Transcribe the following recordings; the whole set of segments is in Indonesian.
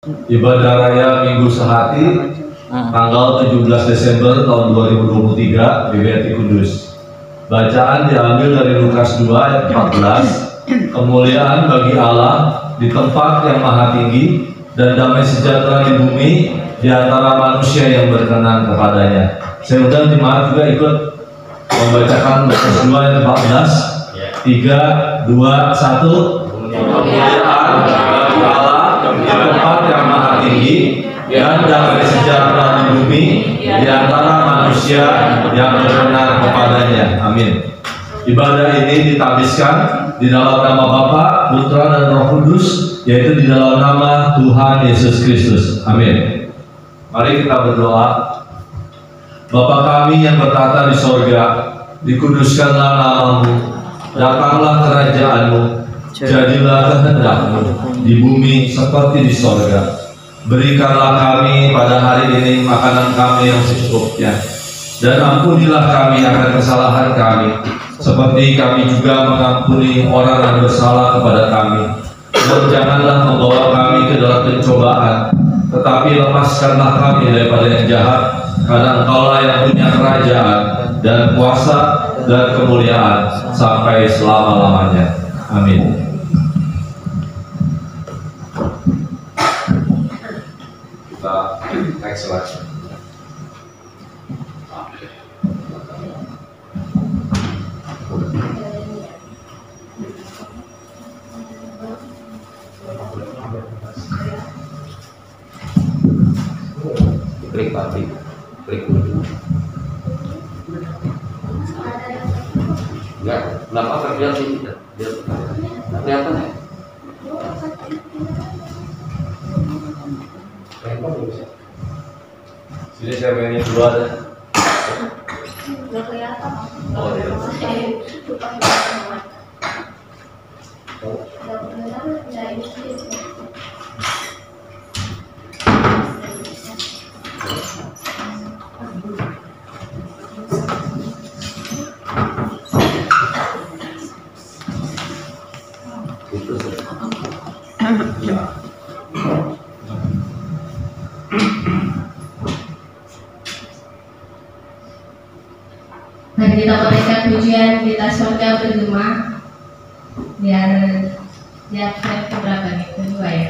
Ibadah Raya Minggu Sehati tanggal 17 Desember tahun 2023 GBRI Kudus. Bacaan diambil dari Lukas 2 ayat 14. Kemuliaan bagi Allah di tempat yang maha tinggi dan damai sejahtera di bumi di antara manusia yang berkenan kepadanya. Saya undang jemaat juga ikut membacakan Lukas 2 ayat 14. 3, 2, 1. Kemuliaan bagi Allah di tempat yang maha tinggi dan damai sejahtera di bumi di antara manusia yang berkenan kepadanya. Amin. Ibadah ini ditabiskan di dalam nama Bapa, Putra dan Roh Kudus, yaitu di dalam nama Tuhan Yesus Kristus. Amin. Mari kita berdoa. Bapa kami yang bertata di sorga, dikuduskanlah namamu, datanglah kerajaan-Mu, jadilah kehendak-Mu di bumi seperti di sorga. Berikanlah kami pada hari ini makanan kami yang secukupnya, dan ampunilah kami akan kesalahan kami, seperti kami juga mengampuni orang yang bersalah kepada kami. Dan janganlah membawa kami ke dalam pencobaan, tetapi lepaskanlah kami daripada yang jahat, karena Engkaulah yang punya kerajaan dan kuasa dan kemuliaan sampai selama-lamanya. Amin. Next slide. Klik tadi, klik dulu. Enggak, kenapa terlihat sih? Biar kelihatan ya. Sini saya pengen dulu ada. Nggak kelihatan. Oh iya. Mari kita berikan pujian kita surga bergema. Biar ayat keberapa nih? Kedua ya.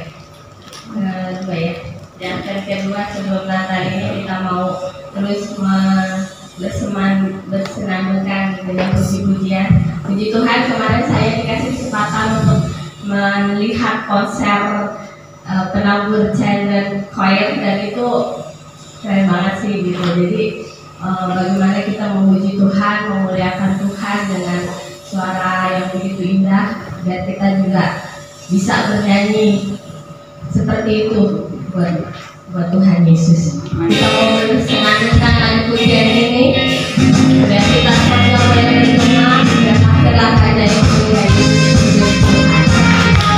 Kedua ya. Di ayat kedua sebelum Natal ini kita mau terus bersenandungkan dengan puji-pujian. Puji Tuhan, kemarin saya dikasih kesempatan untuk melihat konser penabur Chen dan choir, dan itu keren banget sih gitu. Jadi bagaimana kita memuji Tuhan, memuliakan Tuhan dengan suara yang begitu indah, dan kita juga bisa bernyanyi seperti itu buat Tuhan Yesus. Kita mau bersenandungkan lagu pujian ini, dan kita semua boleh berdoa dan akhirlah Raja yang mulia Yesus Tuhan. Aira,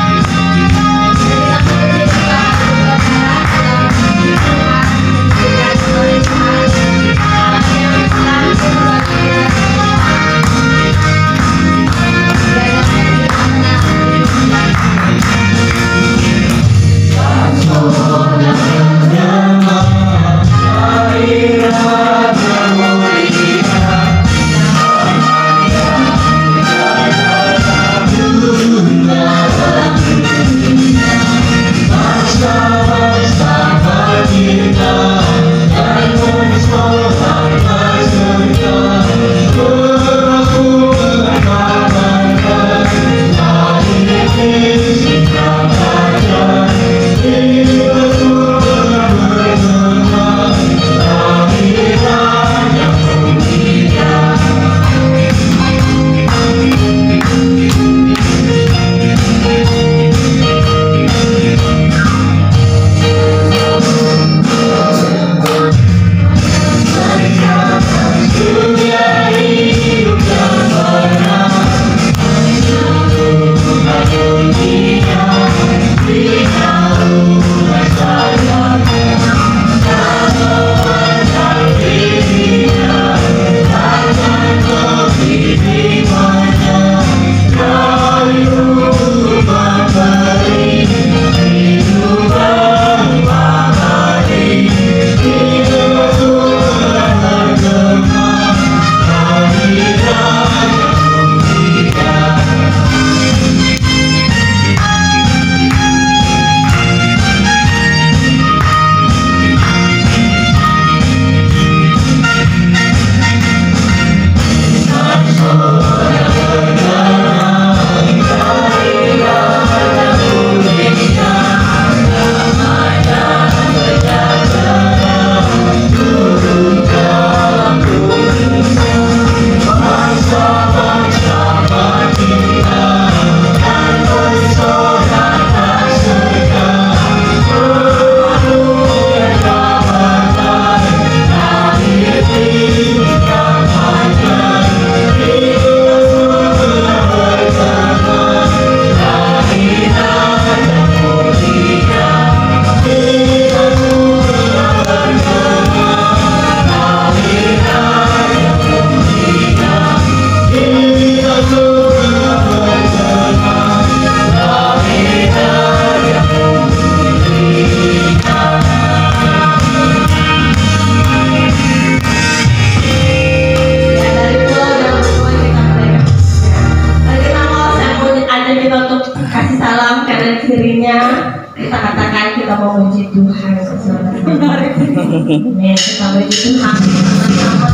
dirinya, kita katakan kita memuji Tuhan bersama-sama. Amin. Kita memuji Tuhan bersama-sama.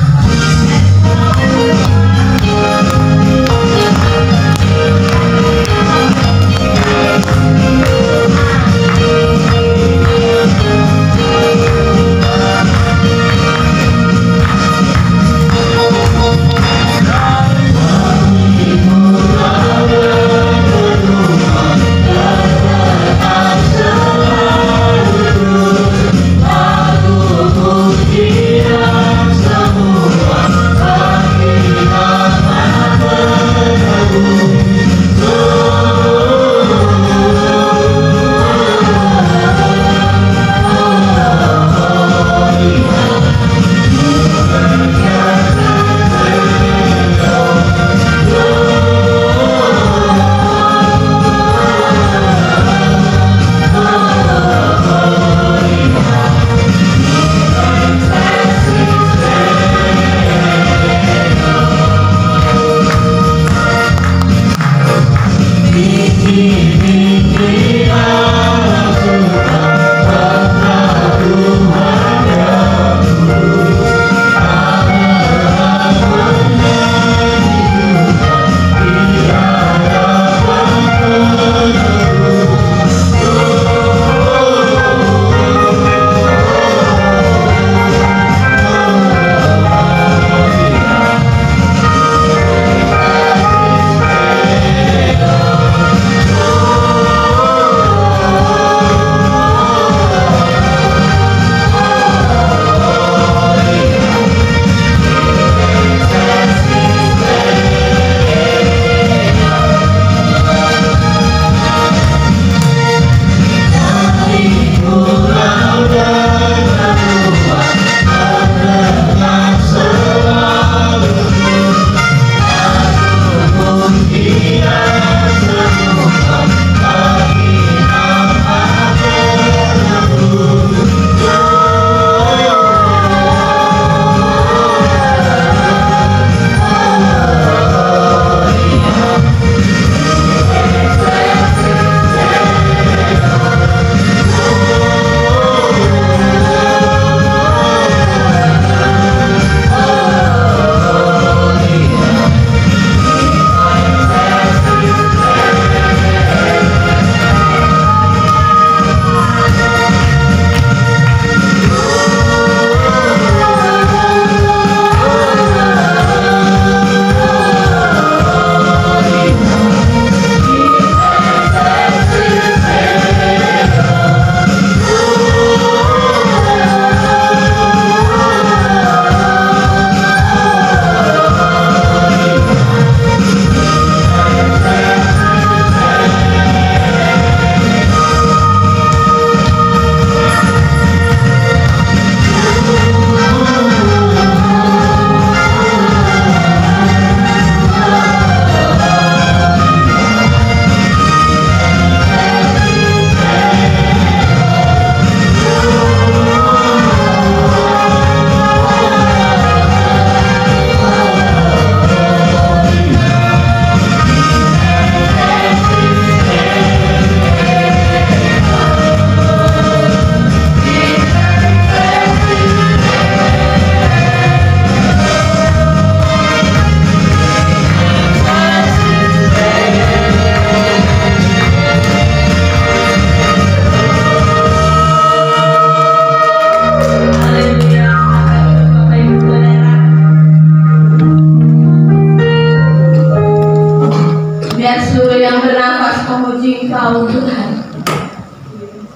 Engkau Tuhan.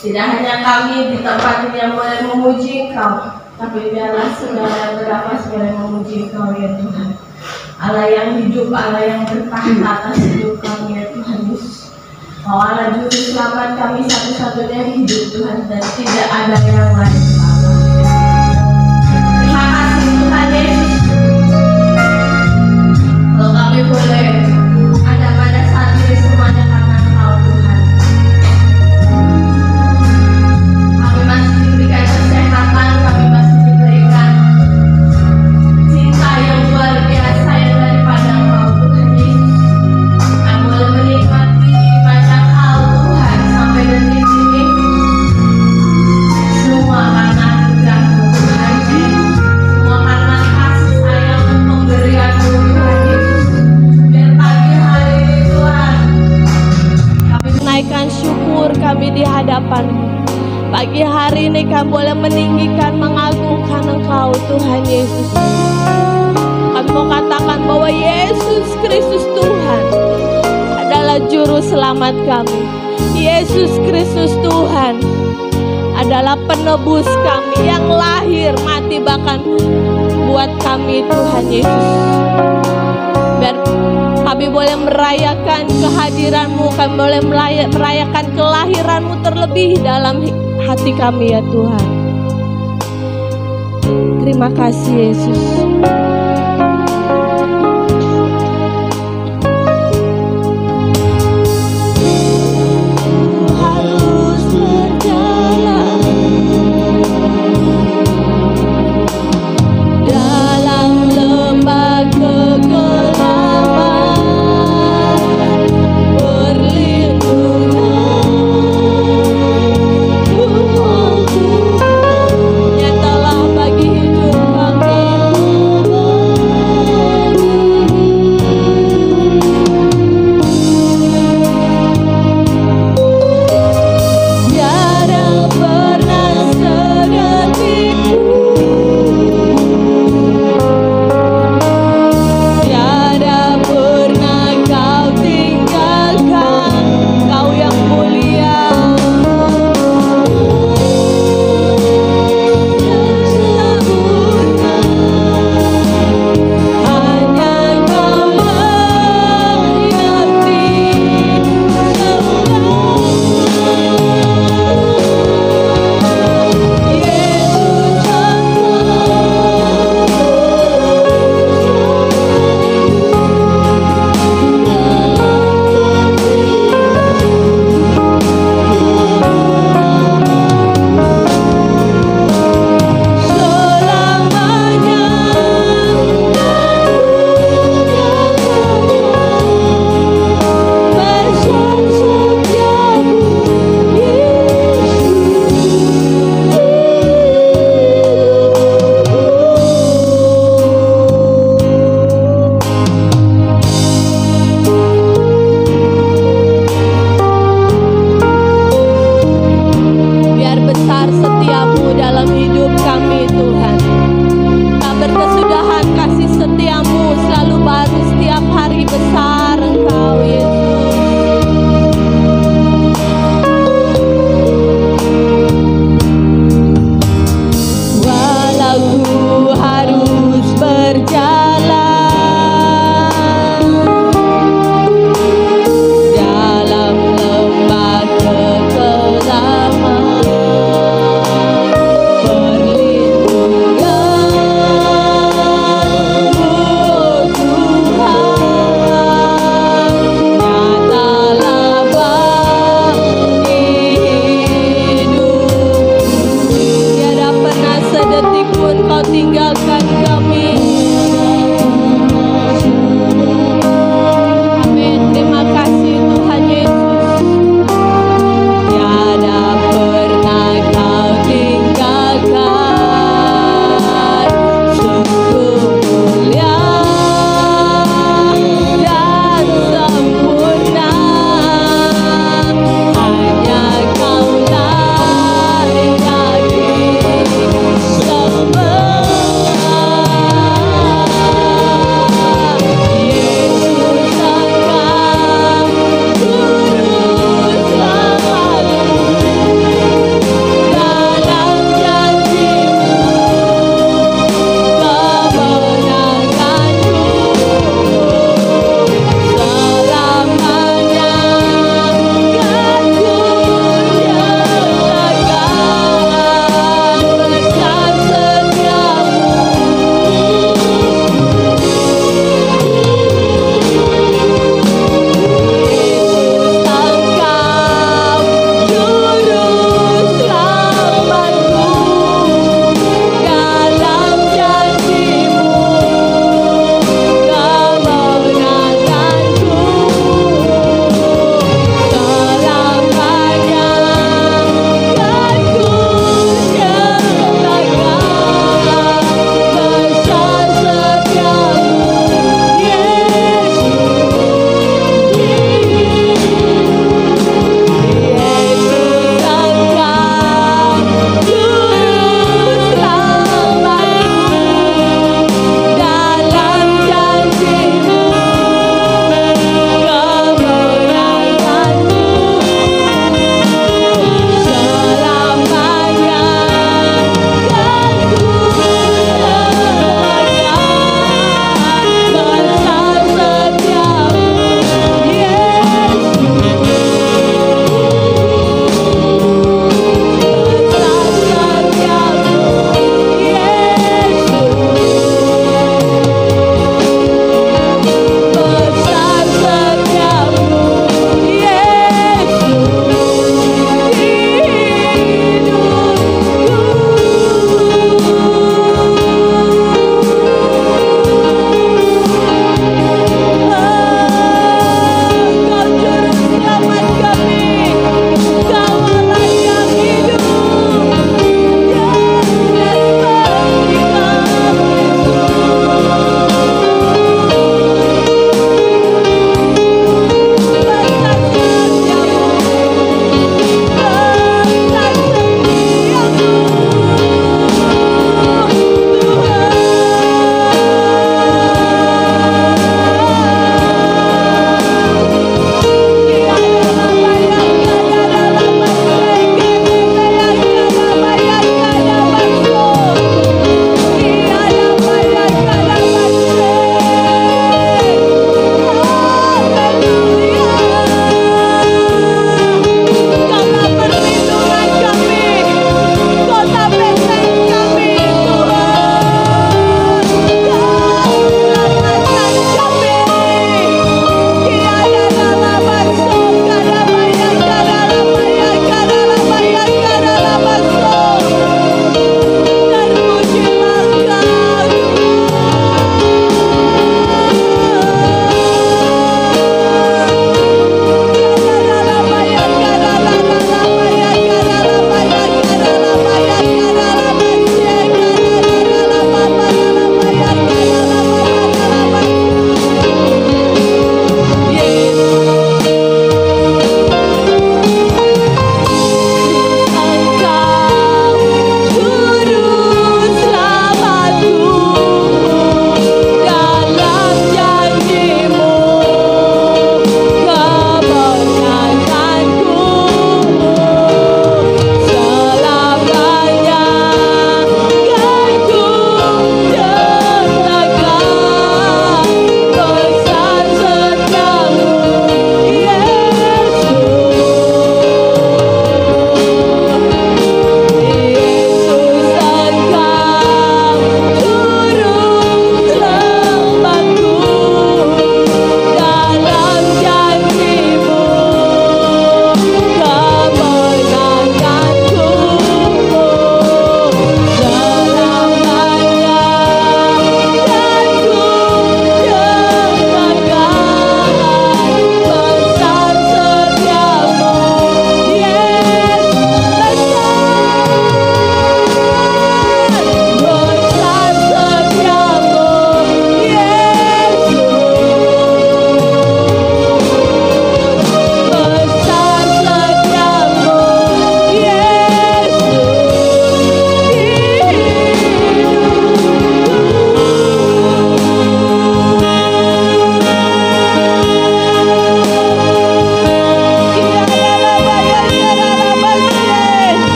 Tidak hanya kami di tempat ini yang boleh memuji Engkau, tapi biarlah segala yang bernafas boleh memuji Engkau ya Tuhan. Allah yang hidup, Allah yang bertahan atas hidup kami ya Tuhan Yesus. Kau Allah juru selamat kami satu-satunya hidup Tuhan, dan tidak ada yang lain. Terima kasih Tuhan Yesus. Kalau kami boleh ada pada saat ini semuanya karena Engkau Tuhan. Kami masih diberikan kesehatan, kami masih diberikan cinta yang luar biasa yang daripada Engkau Tuhan Yesus. Kami boleh menikmati banyak hal Tuhan, sampai menyampaikan syukur kami di hadapan-Mu. Pagi hari ini kami boleh meninggikan, mengagungkan Engkau Tuhan Yesus. Kami mau katakan bahwa Yesus Kristus Tuhan adalah juru selamat kami. Yesus Kristus Tuhan adalah penebus kami yang lahir, mati bahkan buat kami Tuhan Yesus. Biar kami boleh merayakan kehadiran-Mu, kami boleh merayakan kelahiran-Mu terlebih dalam hati kami ya Tuhan. Terima kasih Yesus. Nyatalah bagi hidup kami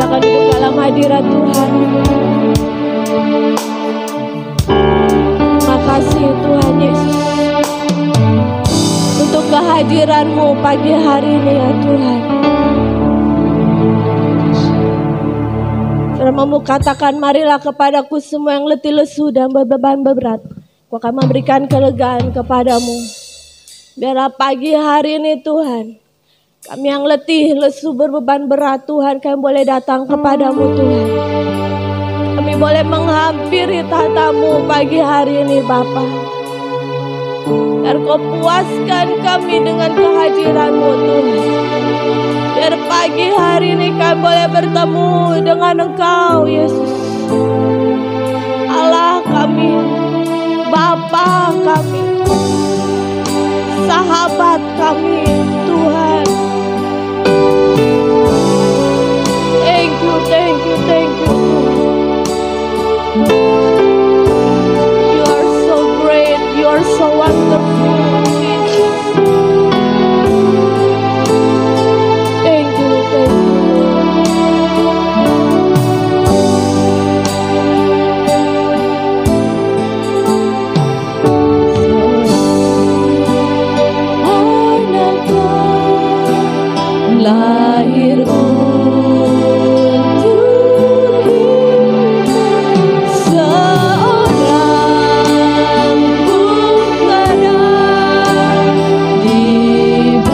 Silakan duduk dalam hadirat Tuhan. Terima kasih Tuhan Yesus untuk kehadiran-Mu pagi hari ini ya Tuhan. Firman-Mu katakan, marilah kepadaku semua yang letih lesu dan berbeban berat, Aku akan memberikan kelegaan kepadamu. Biarlah pagi hari ini Tuhan, kami yang letih, lesu, berbeban berat Tuhan, kami boleh datang kepadamu Tuhan. Kami boleh menghampiri tahta-Mu pagi hari ini Bapa. Biar Kau puaskan kami dengan kehadiran-Mu Tuhan. Biar pagi hari ini kami boleh bertemu dengan Engkau Yesus. Allah kami, Bapa kami, sahabat kami Tuhan. Thank you, thank you, thank you. You are so great, you are so wonderful, Jesus. Thank you, thank you. Lahir untuk seorang putra diberikan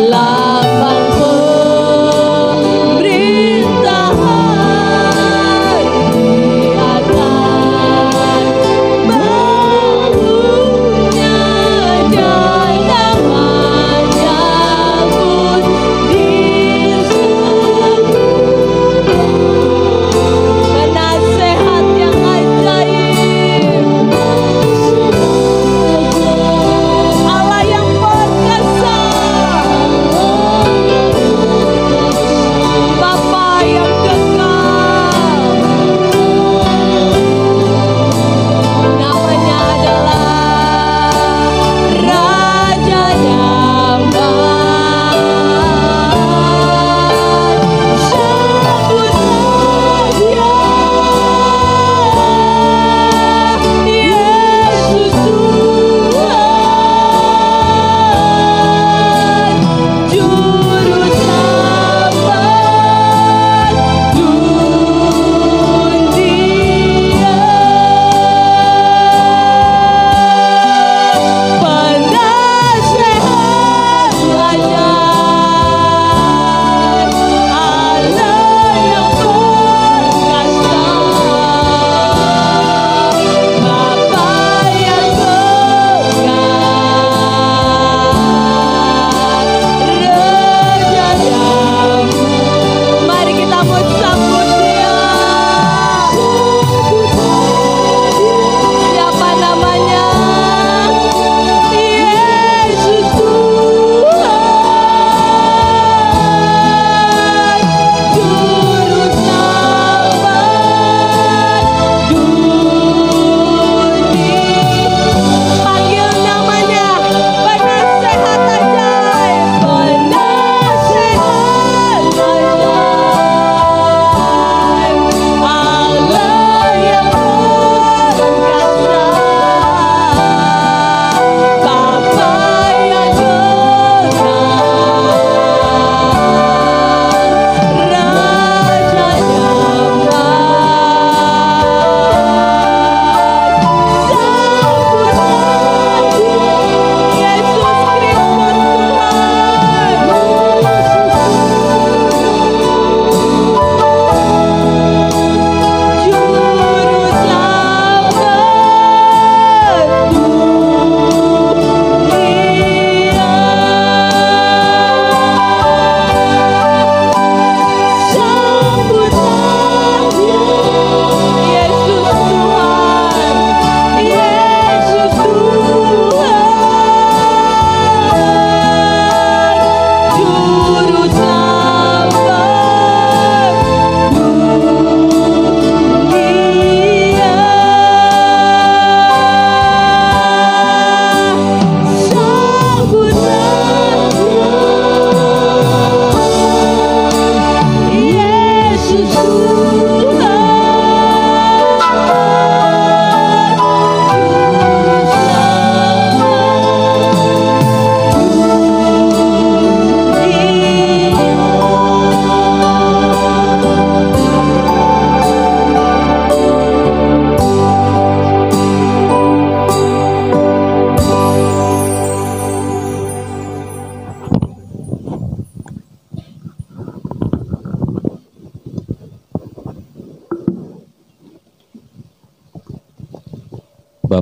lapang pemerintahan di atas bahunya dan tangan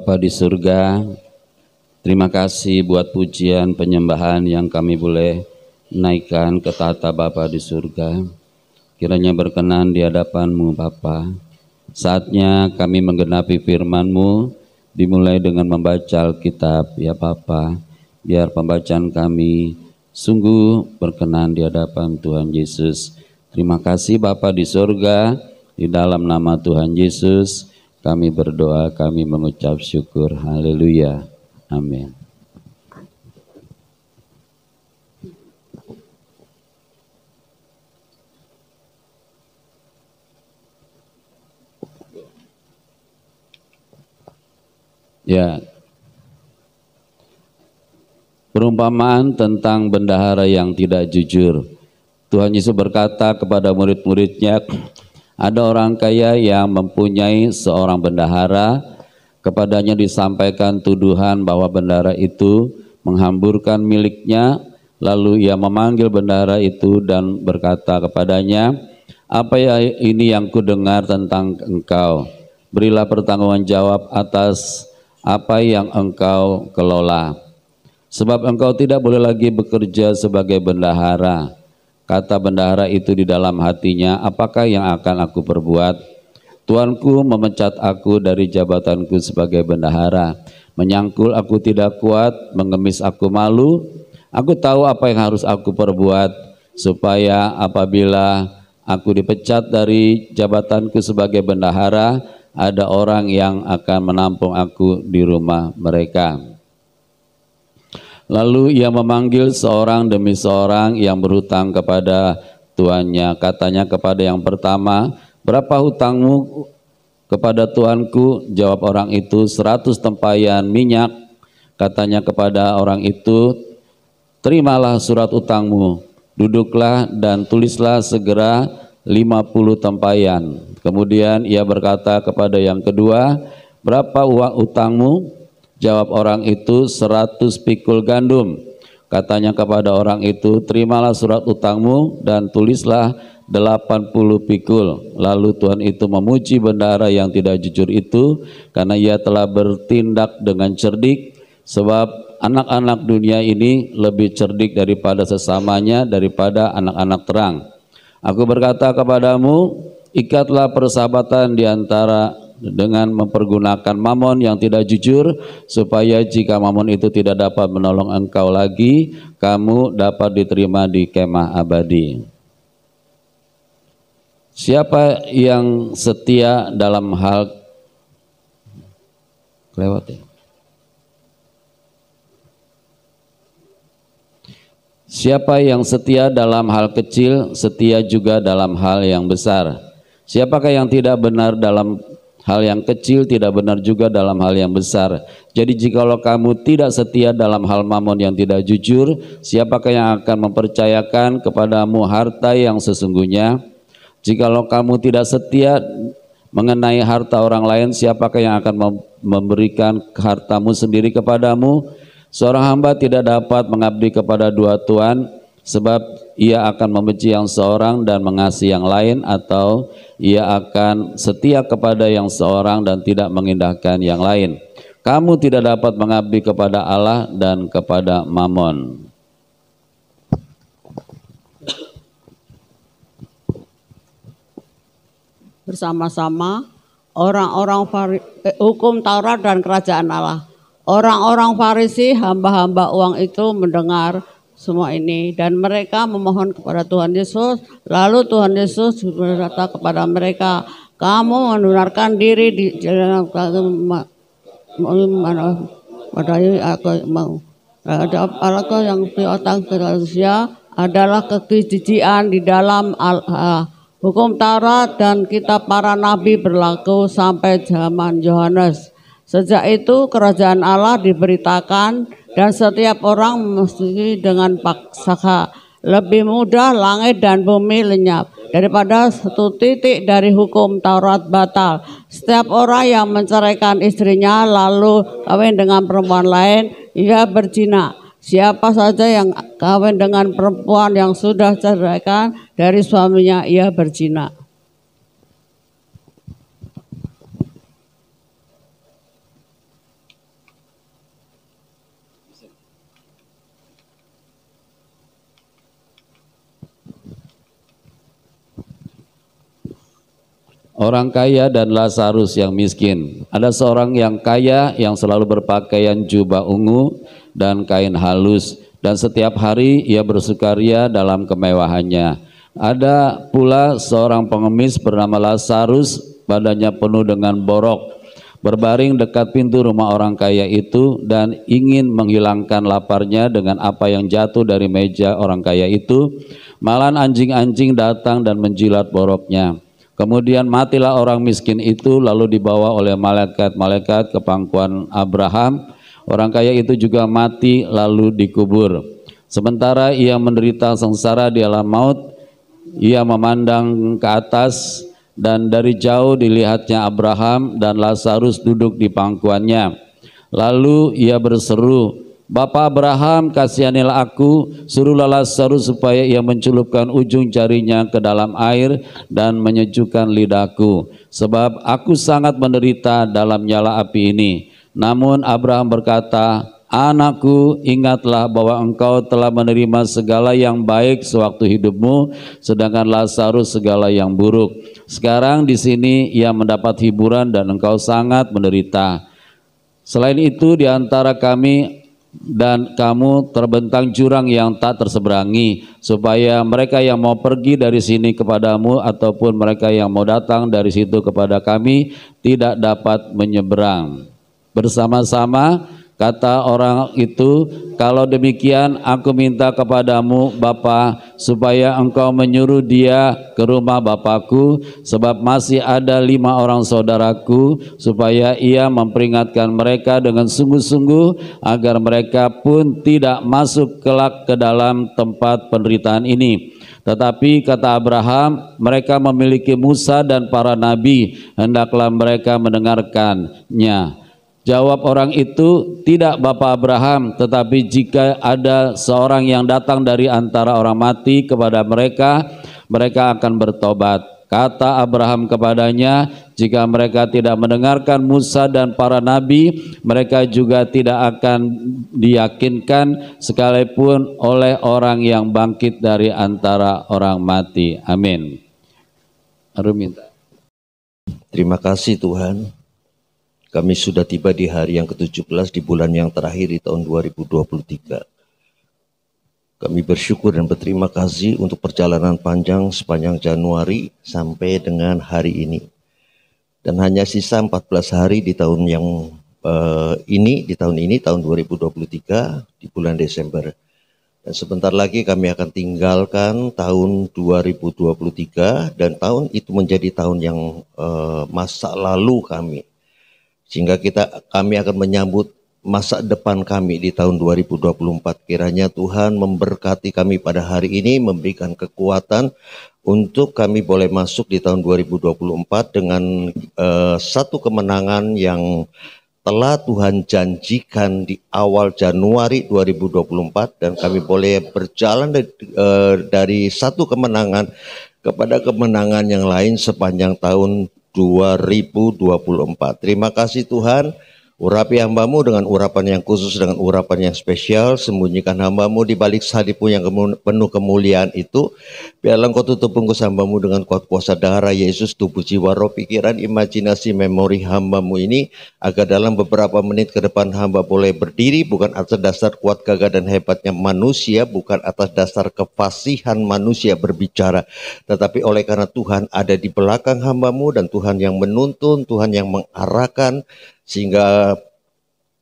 Bapa di surga, terima kasih buat pujian penyembahan yang kami boleh naikkan ke tahta Bapa di surga. Kiranya berkenan di hadapan-Mu Bapa. Saatnya kami menggenapi firman-Mu, dimulai dengan membaca Alkitab ya Bapa. Biar pembacaan kami sungguh berkenan di hadapan Tuhan Yesus. Terima kasih Bapa di surga, di dalam nama Tuhan Yesus kami berdoa, kami mengucap syukur. Haleluya. Amin. Ya, perumpamaan tentang bendahara yang tidak jujur. Tuhan Yesus berkata kepada murid-muridnya, ada orang kaya yang mempunyai seorang bendahara, kepadanya disampaikan tuduhan bahwa bendahara itu menghamburkan miliknya, lalu ia memanggil bendahara itu dan berkata kepadanya, apa ya ini yang kudengar tentang engkau? Berilah pertanggungan jawab atas apa yang engkau kelola. Sebab engkau tidak boleh lagi bekerja sebagai bendahara. Kata bendahara itu di dalam hatinya, apakah yang akan aku perbuat? Tuanku memecat aku dari jabatanku sebagai bendahara. Menyangkul aku tidak kuat, mengemis aku malu. Aku tahu apa yang harus aku perbuat, supaya apabila aku dipecat dari jabatanku sebagai bendahara, ada orang yang akan menampung aku di rumah mereka. Lalu ia memanggil seorang demi seorang yang berhutang kepada tuannya. Katanya kepada yang pertama, berapa hutangmu kepada tuanku? Jawab orang itu, 100 tempayan minyak. Katanya kepada orang itu, terimalah surat utangmu, duduklah dan tulislah segera 50 tempayan. Kemudian ia berkata kepada yang kedua, berapa uang utangmu? Jawab orang itu, 100 pikul gandum. Katanya kepada orang itu, terimalah surat utangmu dan tulislah 80 pikul. Lalu Tuhan itu memuji bendahara yang tidak jujur itu, karena ia telah bertindak dengan cerdik, sebab anak-anak dunia ini lebih cerdik daripada sesamanya, daripada anak-anak terang. Aku berkata kepadamu, ikatlah persahabatan di antara dengan mempergunakan mamon yang tidak jujur, supaya jika mamon itu tidak dapat menolong engkau lagi, kamu dapat diterima di kemah abadi. Siapa yang setia dalam hal lewat ya? Siapa yang setia dalam hal kecil, setia juga dalam hal yang besar. Siapakah yang tidak benar dalam hal yang kecil, tidak benar juga dalam hal yang besar. Jadi jikalau kamu tidak setia dalam hal mamon yang tidak jujur, siapakah yang akan mempercayakan kepadamu harta yang sesungguhnya? Jikalau kamu tidak setia mengenai harta orang lain, siapakah yang akan memberikan hartamu sendiri kepadamu? Seorang hamba tidak dapat mengabdi kepada dua tuan, sebab ia akan membenci yang seorang dan mengasihi yang lain, atau ia akan setia kepada yang seorang dan tidak mengindahkan yang lain. Kamu tidak dapat mengabdi kepada Allah dan kepada Mamon. Bersama-sama orang-orang hukum Taurat dan kerajaan Allah. Orang-orang Farisi, hamba-hamba uang itu mendengar semua ini dan mereka memohon kepada Tuhan Yesus. Lalu Tuhan Yesus berkata kepada mereka, kamu mendengarkan diri di jalan apa yang di otak manusia adalah kekejian di dalam hukum Taurat dan kitab para nabi berlaku sampai zaman Yohanes. Sejak itu kerajaan Allah diberitakan dan setiap orang mesti dengan paksa. Lebih mudah langit dan bumi lenyap daripada satu titik dari hukum Taurat batal. Setiap orang yang menceraikan istrinya lalu kawin dengan perempuan lain, ia berzina. Siapa saja yang kawin dengan perempuan yang sudah ceraikan dari suaminya, ia berzina. orang kaya dan Lazarus yang miskin. Ada seorang yang kaya yang selalu berpakaian jubah ungu dan kain halus, dan setiap hari ia bersukaria dalam kemewahannya. Ada pula seorang pengemis bernama Lazarus, badannya penuh dengan borok, berbaring dekat pintu rumah orang kaya itu dan ingin menghilangkan laparnya dengan apa yang jatuh dari meja orang kaya itu. Malahan anjing-anjing datang dan menjilat boroknya. Kemudian matilah orang miskin itu, lalu dibawa oleh malaikat-malaikat ke pangkuan Abraham. Orang kaya itu juga mati lalu dikubur. Sementara ia menderita sengsara di alam maut, ia memandang ke atas, dan dari jauh dilihatnya Abraham dan Lazarus duduk di pangkuannya. Lalu ia berseru, "Bapa Abraham, kasihanilah aku, suruhlah Lazarus supaya ia mencelupkan ujung jarinya ke dalam air dan menyejukkan lidahku, sebab aku sangat menderita dalam nyala api ini." Namun Abraham berkata, "Anakku, ingatlah bahwa engkau telah menerima segala yang baik sewaktu hidupmu, sedangkan Lazarus segala yang buruk. Sekarang di sini ia mendapat hiburan dan engkau sangat menderita. Selain itu di antara kami dan kamu terbentang jurang yang tak terseberangi, supaya mereka yang mau pergi dari sini kepadamu ataupun mereka yang mau datang dari situ kepada kami tidak dapat menyeberang." Bersama-sama kata orang itu, "Kalau demikian aku minta kepadamu Bapa, supaya engkau menyuruh dia ke rumah Bapakku, sebab masih ada 5 orang saudaraku, supaya ia memperingatkan mereka dengan sungguh-sungguh, agar mereka pun tidak masuk kelak ke dalam tempat penderitaan ini." Tetapi kata Abraham, "Mereka memiliki Musa dan para nabi, hendaklah mereka mendengarkannya." Jawab orang itu, "Tidak Bapak Abraham, tetapi jika ada seorang yang datang dari antara orang mati kepada mereka, mereka akan bertobat." Kata Abraham kepadanya, "Jika mereka tidak mendengarkan Musa dan para nabi, mereka juga tidak akan diyakinkan sekalipun oleh orang yang bangkit dari antara orang mati." Amin. Minta. Terima kasih Tuhan. Kami sudah tiba di hari yang ke-17 di bulan yang terakhir di tahun 2023. Kami bersyukur dan berterima kasih untuk perjalanan panjang sepanjang Januari sampai dengan hari ini. Dan hanya sisa 14 hari di tahun yang tahun 2023 di bulan Desember. Dan sebentar lagi kami akan tinggalkan tahun 2023 dan tahun itu menjadi tahun yang masa lalu kami. Sehingga kami akan menyambut masa depan kami di tahun 2024. Kiranya Tuhan memberkati kami pada hari ini, memberikan kekuatan untuk kami boleh masuk di tahun 2024 dengan satu kemenangan yang telah Tuhan janjikan di awal Januari 2024, dan kami boleh berjalan dari satu kemenangan kepada kemenangan yang lain sepanjang tahun 2024. Terima kasih Tuhan. Urapi hamba-Mu dengan urapan yang khusus, dengan urapan yang spesial. Sembunyikan hamba-Mu di balik salib-Mu yang penuh kemuliaan itu. Biarlah Engkau tutup bungkus hamba-Mu dengan kuat kuasa darah Yesus, tubuh, jiwa, roh, pikiran, imajinasi, memori hamba-Mu ini, agar dalam beberapa menit ke depan hamba boleh berdiri bukan atas dasar kuat gagah dan hebatnya manusia, bukan atas dasar kefasihan manusia berbicara, tetapi oleh karena Tuhan ada di belakang hamba-Mu dan Tuhan yang menuntun, Tuhan yang mengarahkan, sehingga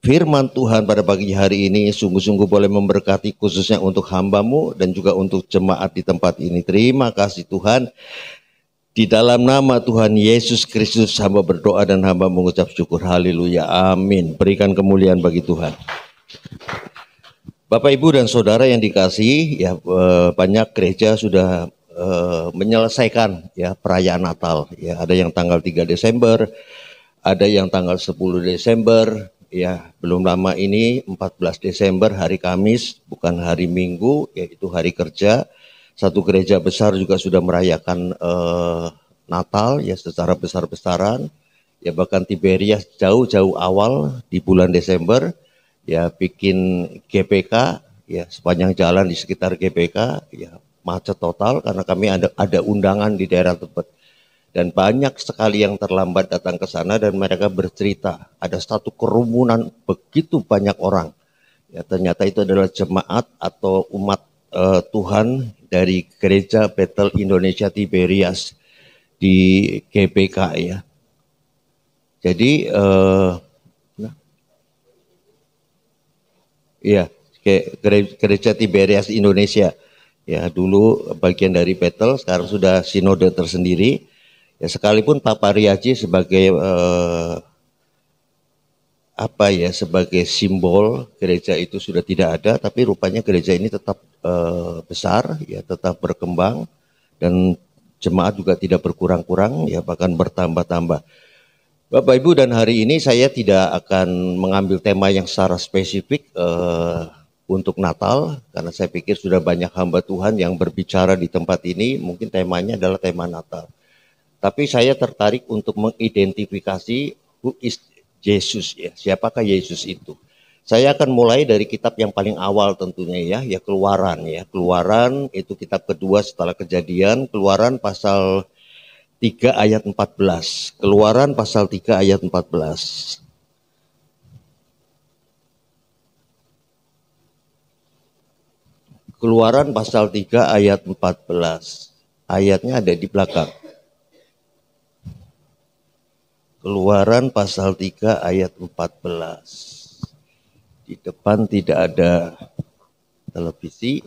firman Tuhan pada pagi hari ini sungguh-sungguh boleh memberkati khususnya untuk hamba-Mu dan juga untuk jemaat di tempat ini. Terima kasih Tuhan. Di dalam nama Tuhan Yesus Kristus hamba berdoa dan hamba mengucap syukur. Haleluya. Amin. Berikan kemuliaan bagi Tuhan. Bapak, Ibu, dan Saudara yang dikasihi, ya banyak gereja sudah menyelesaikan ya perayaan Natal. Ya, ada yang tanggal 3 Desember, ada yang tanggal 10 Desember, ya belum lama ini 14 Desember hari Kamis, bukan hari Minggu, yaitu hari kerja. Satu gereja besar juga sudah merayakan Natal ya secara besar-besaran. Ya bahkan Tiberias jauh-jauh awal di bulan Desember ya bikin GPK ya sepanjang jalan di sekitar GPK ya macet total karena kami ada undangan di daerah tempat. Dan banyak sekali yang terlambat datang ke sana dan mereka bercerita. Ada satu kerumunan begitu banyak orang. Ya, ternyata itu adalah jemaat atau umat Tuhan dari Gereja Bethel Indonesia Tiberias di GBK ya. Jadi iya, Gereja Tiberias Indonesia. Ya, dulu bagian dari Bethel, sekarang sudah sinode tersendiri. Ya, sekalipun Pak Pariaji sebagai sebagai simbol gereja itu sudah tidak ada, tapi rupanya gereja ini tetap besar, ya, tetap berkembang, dan jemaat juga tidak berkurang-kurang, ya, bahkan bertambah-tambah. Bapak Ibu, dan hari ini saya tidak akan mengambil tema yang secara spesifik untuk Natal, karena saya pikir sudah banyak hamba Tuhan yang berbicara di tempat ini, mungkin temanya adalah tema Natal. Tapi saya tertarik untuk mengidentifikasi who is Yesus, ya, siapakah Yesus itu. Saya akan mulai dari kitab yang paling awal tentunya ya Keluaran ya. Keluaran itu kitab kedua setelah Kejadian, Keluaran pasal 3 ayat 14. Keluaran pasal 3 ayat 14. Keluaran pasal 3 ayat 14. Ayatnya ada di belakang. Keluaran pasal 3 ayat 14. Di depan tidak ada televisi.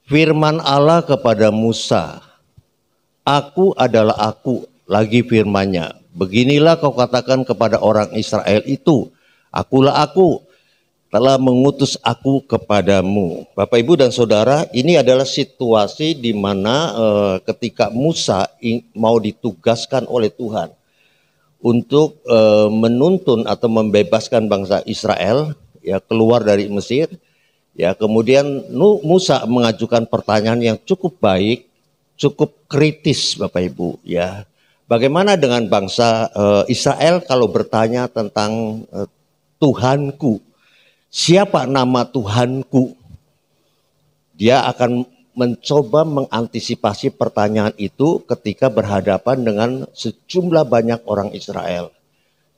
Firman Allah kepada Musa, Aku adalah aku, lagi firman-Nya. Beginilah kau katakan kepada orang Israel itu, Akulah aku, telah mengutus aku kepadamu. Bapak, Ibu, dan Saudara, ini adalah situasi di mana ketika Musa mau ditugaskan oleh Tuhan untuk menuntun atau membebaskan bangsa Israel, ya, keluar dari Mesir. Ya, kemudian Musa mengajukan pertanyaan yang cukup baik, cukup kritis, Bapak Ibu. Ya, bagaimana dengan bangsa Israel kalau bertanya tentang Tuhanku? Siapa nama Tuhanku? Dia akan mencoba mengantisipasi pertanyaan itu ketika berhadapan dengan sejumlah banyak orang Israel.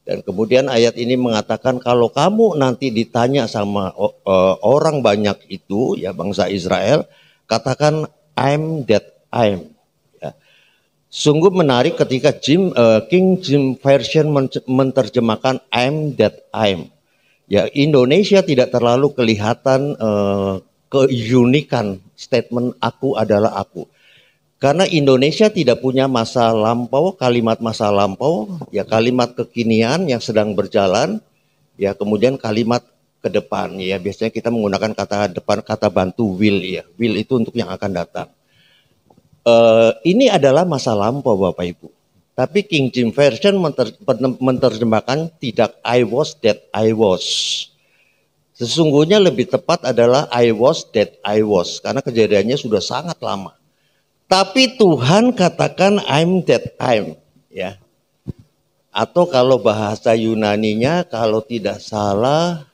Dan kemudian ayat ini mengatakan kalau kamu nanti ditanya sama orang banyak itu, ya, bangsa Israel, katakan I'm that I'm. Ya. Sungguh menarik ketika King James Version menerjemahkan I'm that I'm. Ya, Indonesia tidak terlalu kelihatan keunikan statement aku adalah aku. Karena Indonesia tidak punya masa lampau, kalimat masa lampau, ya, kalimat kekinian yang sedang berjalan, ya, kemudian kalimat ke depan, ya, biasanya kita menggunakan kata depan, kata bantu will, ya, will itu untuk yang akan datang. Ini adalah masa lampau, Bapak Ibu. Tapi King James Version menerjemahkan tidak I was that I was. Sesungguhnya lebih tepat adalah I was that I was. Karena kejadiannya sudah sangat lama. Tapi Tuhan katakan I'm that I'm. Ya. Atau kalau bahasa Yunaninya kalau tidak salah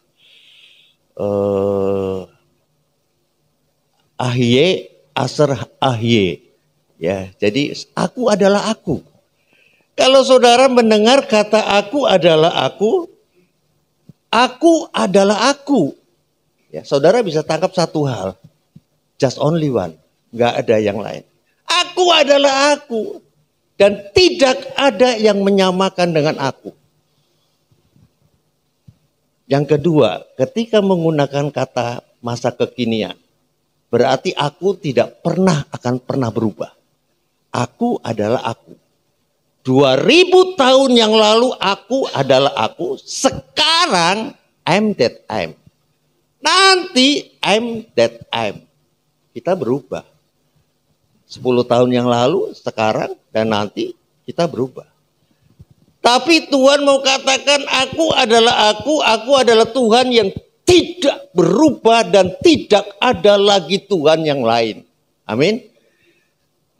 ahye aser ahye. Ya, jadi aku adalah aku. Kalau saudara mendengar kata aku adalah aku adalah aku. Ya, saudara bisa tangkap satu hal. Just only one. Nggak ada yang lain. Aku adalah aku. Dan tidak ada yang menyamakan dengan aku. Yang kedua, ketika menggunakan kata masa kekinian, berarti aku tidak akan pernah berubah. Aku adalah aku. 2000 tahun yang lalu aku adalah aku, sekarang I'm that I'm. Nanti I'm that I'm. Kita berubah. 10 tahun yang lalu, sekarang, dan nanti kita berubah. Tapi Tuhan mau katakan aku adalah Tuhan yang tidak berubah dan tidak ada lagi Tuhan yang lain. Amin.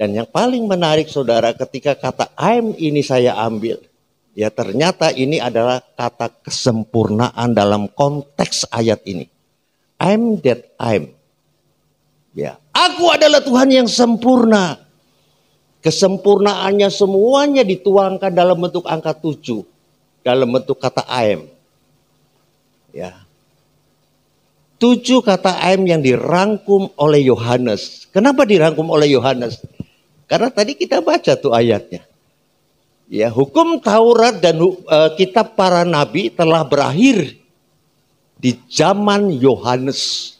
Dan yang paling menarik saudara ketika kata I'm ini saya ambil. Ya ternyata ini adalah kata kesempurnaan dalam konteks ayat ini. I'm that I'm. Ya, aku adalah Tuhan yang sempurna. Kesempurnaannya semuanya dituangkan dalam bentuk angka 7, dalam bentuk kata aem. Ya. 7 kata aem yang dirangkum oleh Yohanes. Kenapa dirangkum oleh Yohanes? Karena tadi kita baca tuh ayatnya. Ya, hukum Taurat dan kitab para nabi telah berakhir di zaman Yohanes.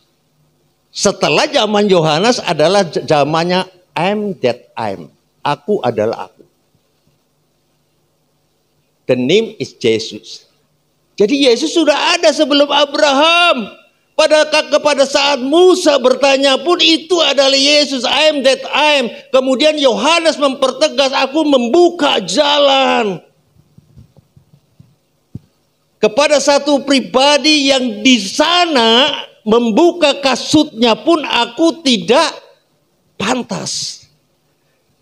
Setelah zaman Yohanes adalah zamannya I'm that I'm. Aku adalah aku. The name is Jesus. Jadi Yesus sudah ada sebelum Abraham. Pada saat Musa bertanya pun itu adalah Yesus. I am that I am. Kemudian Yohanes mempertegas, aku membuka jalan. Kepada satu pribadi yang di sana membuka kasutnya pun aku tidak pantas.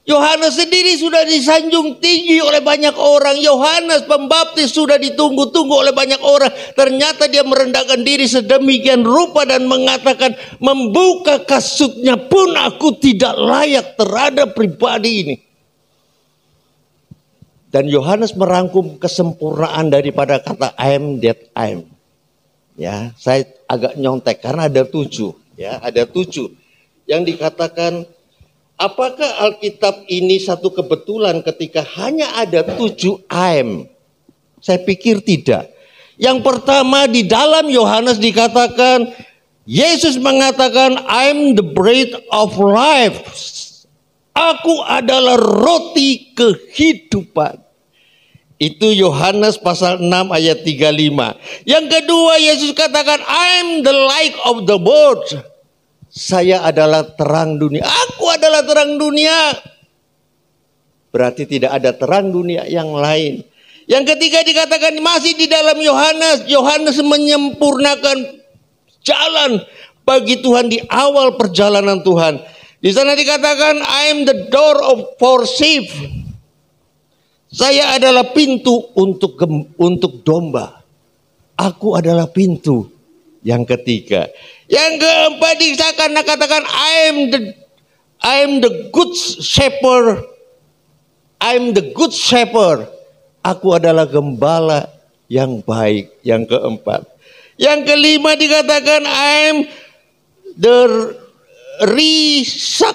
Yohanes sendiri sudah disanjung tinggi oleh banyak orang. Yohanes Pembaptis sudah ditunggu-tunggu oleh banyak orang. Ternyata dia merendahkan diri sedemikian rupa dan mengatakan, membuka kasutnya pun aku tidak layak terhadap pribadi ini. Dan Yohanes merangkum kesempurnaan daripada kata I am that I am. Ya, saya agak nyontek karena ada 7. Ya, ada 7 yang dikatakan. Apakah Alkitab ini satu kebetulan ketika hanya ada 7 am? Saya pikir tidak. Yang pertama di dalam Yohanes dikatakan, Yesus mengatakan, I'm the bread of life. Aku adalah roti kehidupan. Itu Yohanes pasal 6 ayat 35. Yang kedua Yesus katakan, I'm the light of the world. Saya adalah terang dunia. Aku adalah terang dunia. Berarti tidak ada terang dunia yang lain. Yang ketiga dikatakan masih di dalam Yohanes. Yohanes menyempurnakan jalan bagi Tuhan di awal perjalanan Tuhan. Di sana dikatakan I am the door for sheep. Saya adalah pintu untuk domba. Aku adalah pintu. Yang ketiga. Yang keempat dikatakan I am the good shepherd. I am the good shepherd. Aku adalah gembala yang baik. Yang keempat. Yang kelima dikatakan I am the resurrection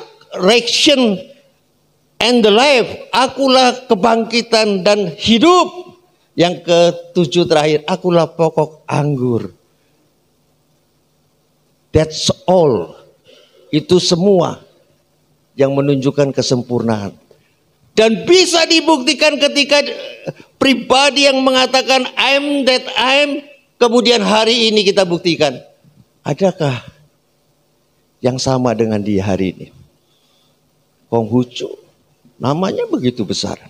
and the life. Akulah kebangkitan dan hidup. Yang ketujuh terakhir, akulah pokok anggur. That's all. Itu semua yang menunjukkan kesempurnaan. Dan bisa dibuktikan ketika pribadi yang mengatakan I'm that I'm, kemudian hari ini kita buktikan. Adakah yang sama dengan dia hari ini? Konghucu. Namanya begitu besar.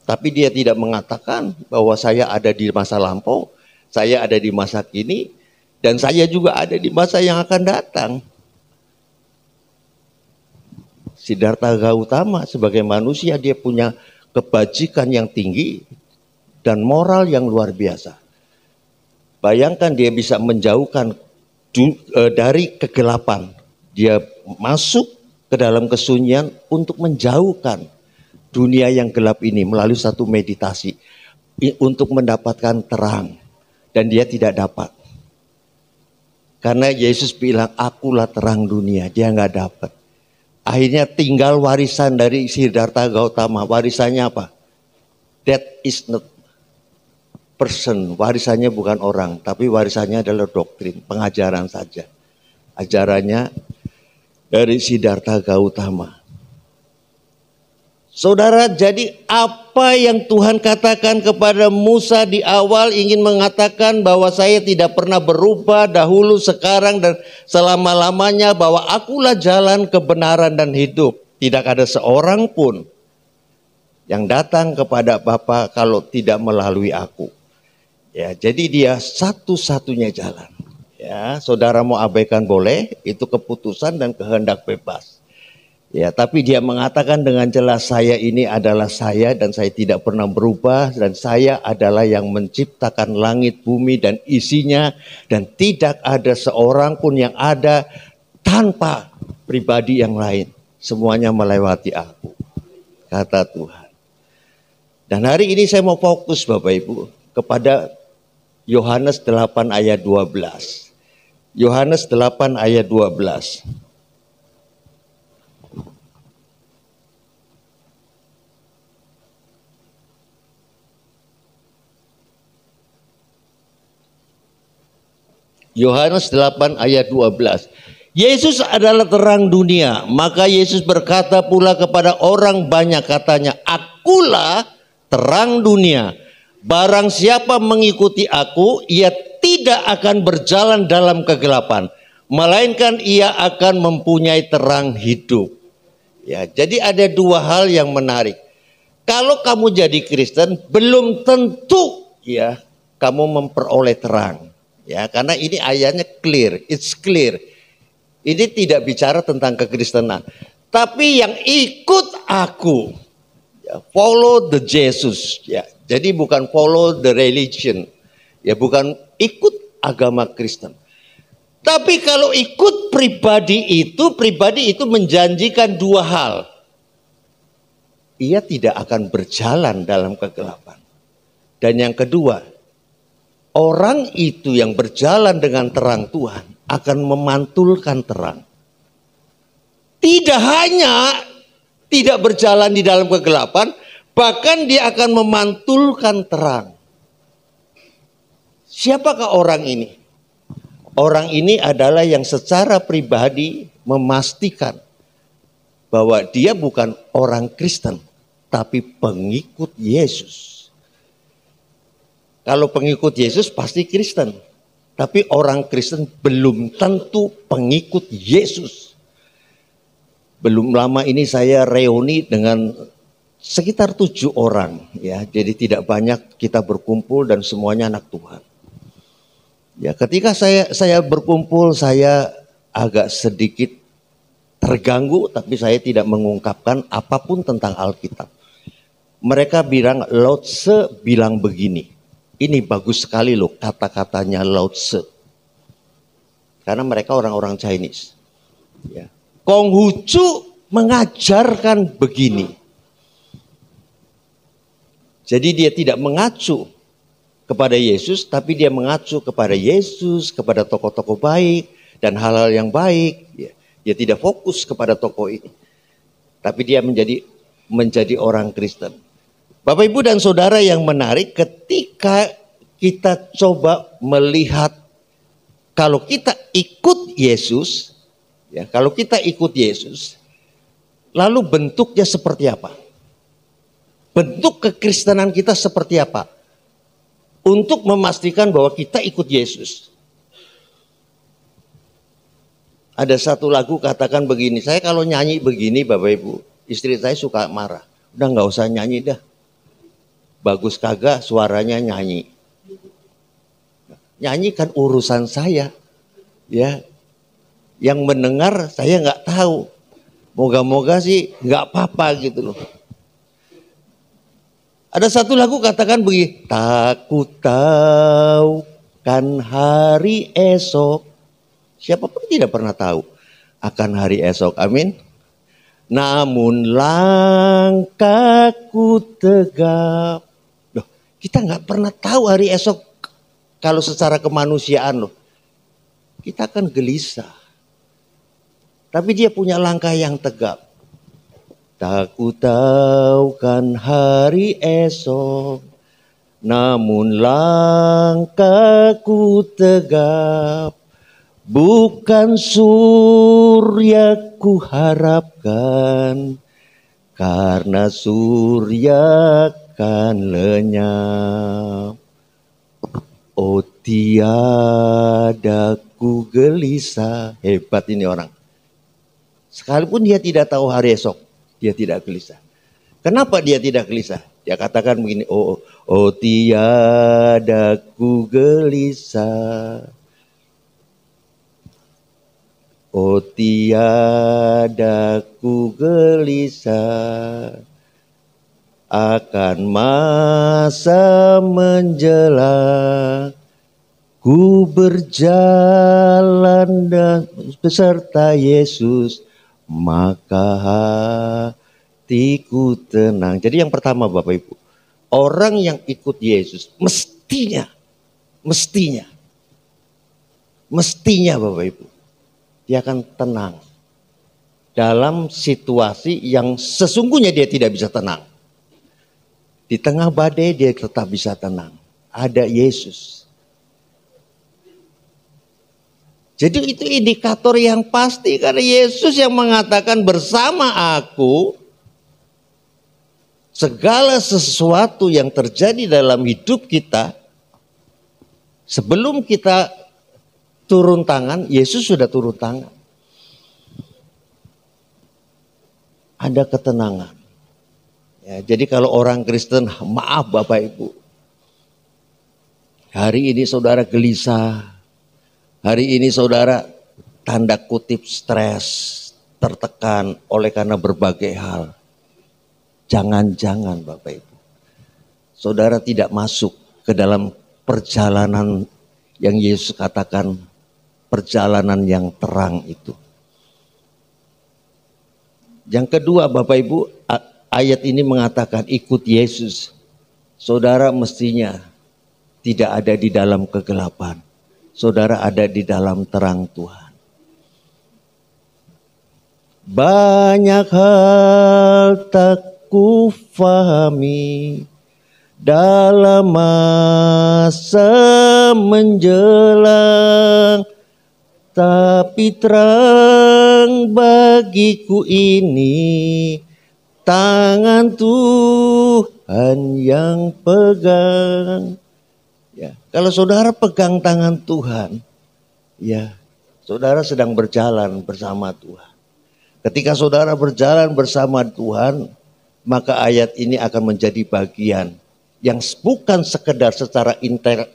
Tapi dia tidak mengatakan bahwa saya ada di masa lampau, saya ada di masa kini, dan saya juga ada di masa yang akan datang. Siddhartha Gautama sebagai manusia dia punya kebajikan yang tinggi dan moral yang luar biasa. Bayangkan dia bisa menjauhkan dari kegelapan. Dia masuk ke dalam kesunyian untuk menjauhkan dunia yang gelap ini melalui satu meditasi untuk mendapatkan terang. Dan dia tidak dapat. Karena Yesus bilang, akulah terang dunia. Dia nggak dapat. Akhirnya tinggal warisan dari Siddhartha Gautama. Warisannya apa? That is not person. Warisannya bukan orang. Tapi warisannya adalah doktrin. Pengajaran saja. Ajarannya dari Siddhartha Gautama. Saudara, jadi apa yang Tuhan katakan kepada Musa di awal ingin mengatakan bahwa saya tidak pernah berubah dahulu, sekarang, dan selama-lamanya, bahwa akulah jalan kebenaran dan hidup. Tidak ada seorang pun yang datang kepada Bapa kalau tidak melalui aku. Ya, jadi dia satu-satunya jalan. Ya, saudara mau abaikan boleh, itu keputusan dan kehendak bebas. Ya, tapi dia mengatakan dengan jelas, saya ini adalah saya dan saya tidak pernah berubah, dan saya adalah yang menciptakan langit, bumi dan isinya, dan tidak ada seorang pun yang ada tanpa pribadi yang lain. Semuanya melewati aku. kata Tuhan. Dan hari ini saya mau fokus Bapak Ibu kepada Yohanes 8 ayat 12. Yohanes 8 ayat 12. Yohanes 8 ayat 12. Yesus adalah terang dunia. Maka Yesus berkata pula kepada orang banyak, katanya, akulah terang dunia. Barang siapa mengikuti aku, ia tidak akan berjalan dalam kegelapan, melainkan ia akan mempunyai terang hidup. Ya, jadi ada dua hal yang menarik. Kalau kamu jadi Kristen, belum tentu ya kamu memperoleh terang. Ya, karena ini ayatnya clear, it's clear. Ini tidak bicara tentang kekristenan. Tapi yang ikut aku, ya, follow the Jesus. Ya, jadi bukan follow the religion. Ya, bukan ikut agama Kristen. Tapi kalau ikut pribadi itu menjanjikan dua hal. Ia tidak akan berjalan dalam kegelapan. Dan yang kedua, orang itu yang berjalan dengan terang Tuhan akan memantulkan terang. Tidak hanya tidak berjalan di dalam kegelapan, bahkan dia akan memantulkan terang. Siapakah orang ini? Orang ini adalah yang secara pribadi memastikan bahwa dia bukan orang Kristen, tapi pengikut Yesus. Kalau pengikut Yesus pasti Kristen. Tapi orang Kristen belum tentu pengikut Yesus. Belum lama ini saya reuni dengan sekitar 7 orang. Ya, jadi tidak banyak kita berkumpul dan semuanya anak Tuhan. Ya, ketika saya berkumpul, saya agak sedikit terganggu, tapi saya tidak mengungkapkan apapun tentang Alkitab. Mereka bilang, Lao Tse bilang begini. Ini bagus sekali loh kata-katanya Lao Tse. Karena mereka orang-orang Chinese. Ya. Konghucu mengajarkan begini. Jadi dia tidak mengacu kepada Yesus, tapi dia mengacu kepada Yesus, kepada tokoh-tokoh baik dan hal-hal yang baik. Ya. Dia tidak fokus kepada tokoh ini. Tapi dia menjadi orang Kristen. Bapak, Ibu, dan Saudara yang menarik, ketika kita coba melihat kalau kita ikut Yesus, ya, kalau kita ikut Yesus, lalu bentuknya seperti apa? Bentuk kekristenan kita seperti apa? Untuk memastikan bahwa kita ikut Yesus. Ada satu lagu katakan begini, saya kalau nyanyi begini Bapak Ibu, istri saya suka marah. Udah gak usah nyanyi dah. Bagus kagak suaranya nyanyi. Nyanyi kan urusan saya. Ya. Yang mendengar saya nggak tahu. Moga-moga sih nggak apa-apa gitu loh. Ada satu lagu katakan begini. Tak ku tahu kan hari esok. Siapapun tidak pernah tahu akan hari esok. Amin. Namun langkahku tegap. Kita nggak pernah tahu hari esok kalau secara kemanusiaan loh. Kita akan gelisah. Tapi dia punya langkah yang tegap. Tak ku tahu kan hari esok, namun langkahku tegap. Bukan surya ku harapkan, karena surya kan lenyap. Oh tiada ku gelisah. Hebat ini orang. Sekalipun dia tidak tahu hari esok, dia tidak gelisah. Kenapa dia tidak gelisah? Dia katakan begini, oh tiada ku gelisah. Oh tiada ku gelisah. Akan masa menjelang, ku berjalan dan beserta Yesus, maka hatiku tenang. Jadi yang pertama Bapak Ibu, orang yang ikut Yesus mestinya Bapak Ibu, dia akan tenang dalam situasi yang sesungguhnya dia tidak bisa tenang. Di tengah badai dia tetap bisa tenang. Ada Yesus. Jadi itu indikator yang pasti, karena Yesus yang mengatakan bersama aku segala sesuatu yang terjadi dalam hidup kita, sebelum kita turun tangan, Yesus sudah turun tangan. Ada ketenangan. Ya, jadi kalau orang Kristen, maaf Bapak Ibu, hari ini saudara gelisah, hari ini saudara tanda kutip stres, tertekan oleh karena berbagai hal. Jangan-jangan Bapak Ibu, saudara tidak masuk ke dalam perjalanan yang Yesus katakan perjalanan yang terang itu. Yang kedua Bapak Ibu, ayat ini mengatakan ikut Yesus. Saudara mestinya tidak ada di dalam kegelapan. Saudara ada di dalam terang Tuhan. Banyak hal tak ku fahami dalam masa menjelang, tapi terang bagiku ini tangan Tuhan yang pegang. Ya, kalau saudara pegang tangan Tuhan, ya, saudara sedang berjalan bersama Tuhan. Ketika saudara berjalan bersama Tuhan, maka ayat ini akan menjadi bagian yang bukan sekedar secara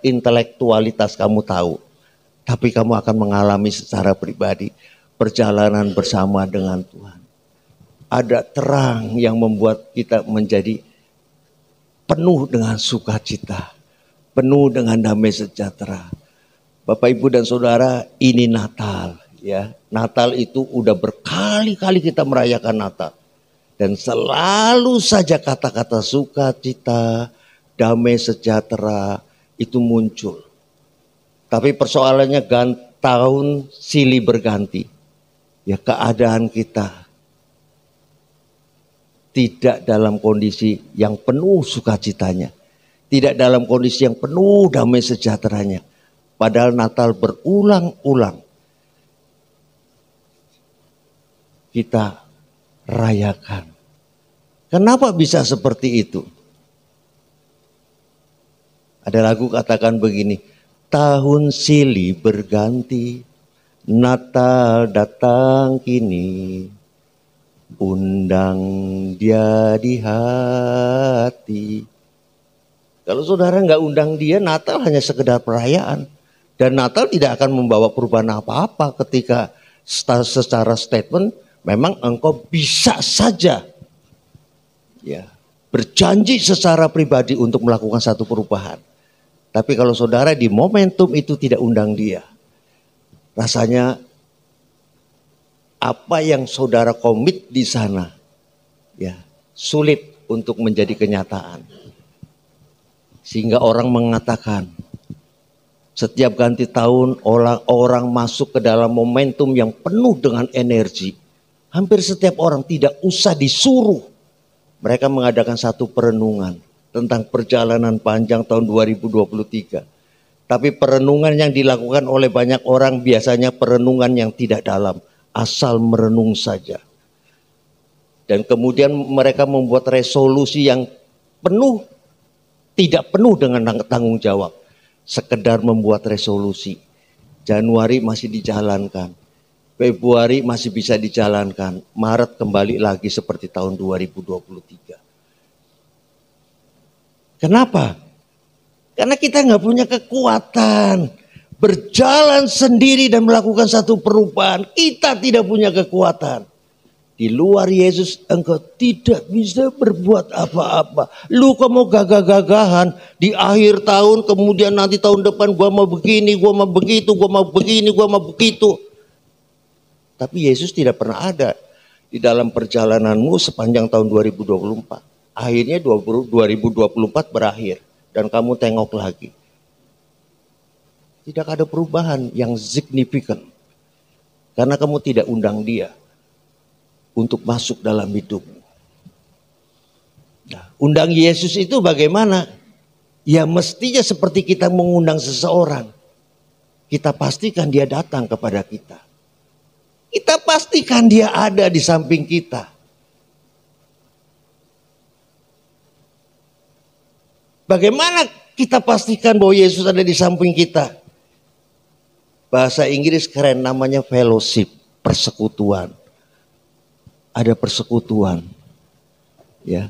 intelektualitas kamu tahu, tapi kamu akan mengalami secara pribadi perjalanan bersama dengan Tuhan. Ada terang yang membuat kita menjadi penuh dengan sukacita, penuh dengan damai sejahtera. Bapak Ibu dan Saudara, ini Natal ya. Natal itu udah berkali-kali kita merayakan Natal. Dan selalu saja kata-kata sukacita, damai sejahtera itu muncul. Tapi persoalannya tahun silih berganti. Ya, keadaan kita tidak dalam kondisi yang penuh sukacitanya. Tidak dalam kondisi yang penuh damai sejahteranya. Padahal Natal berulang-ulang kita rayakan. Kenapa bisa seperti itu? Ada lagu katakan begini, tahun silih berganti, Natal datang kini, undang dia di hati. Kalau saudara nggak undang dia, Natal hanya sekedar perayaan. Dan Natal tidak akan membawa perubahan apa-apa ketika secara statement memang engkau bisa saja ya berjanji secara pribadi untuk melakukan satu perubahan. Tapi kalau saudara di momentum itu tidak undang dia, rasanya apa yang saudara komit di sana ya sulit untuk menjadi kenyataan. Sehingga orang mengatakan setiap ganti tahun orang masuk ke dalam momentum yang penuh dengan energi. Hampir setiap orang tidak usah disuruh. Mereka mengadakan satu perenungan tentang perjalanan panjang tahun 2023. Tapi perenungan yang dilakukan oleh banyak orang biasanya perenungan yang tidak dalam. Asal merenung saja. Dan kemudian mereka membuat resolusi yang penuh, tidak penuh dengan tanggung jawab. Sekedar membuat resolusi. Januari masih dijalankan. Februari masih bisa dijalankan. Maret kembali lagi seperti tahun 2023. Kenapa? Karena kita nggak punya kekuatan. Berjalan sendiri dan melakukan satu perubahan. Kita tidak punya kekuatan. Di luar Yesus engkau tidak bisa berbuat apa-apa. Lu kok mau gagah-gagahan di akhir tahun, kemudian nanti tahun depan gua mau begini, gua mau begitu, gua mau begini, gua mau begitu. Tapi Yesus tidak pernah ada di dalam perjalananmu sepanjang tahun 2024. Akhirnya 2024 berakhir dan kamu tengok lagi. Tidak ada perubahan yang signifikan. Karena kamu tidak undang dia untuk masuk dalam hidupmu. Nah, undang Yesus itu bagaimana? Ya mestinya seperti kita mengundang seseorang. Kita pastikan dia datang kepada kita. Kita pastikan dia ada di samping kita. Bagaimana kita pastikan bahwa Yesus ada di samping kita? Bahasa Inggris keren, namanya fellowship, persekutuan. Ada persekutuan. Ya.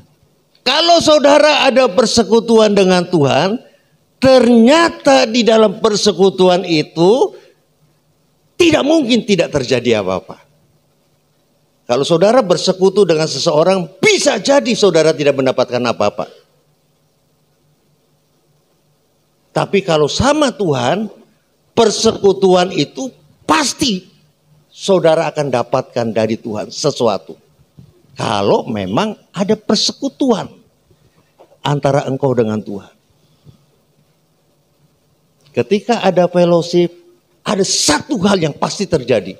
Kalau saudara ada persekutuan dengan Tuhan, ternyata di dalam persekutuan itu tidak mungkin tidak terjadi apa-apa. Kalau saudara bersekutu dengan seseorang, bisa jadi saudara tidak mendapatkan apa-apa. Tapi kalau sama Tuhan, persekutuan itu pasti saudara akan dapatkan dari Tuhan sesuatu. Kalau memang ada persekutuan antara engkau dengan Tuhan. Ketika ada fellowship, ada satu hal yang pasti terjadi.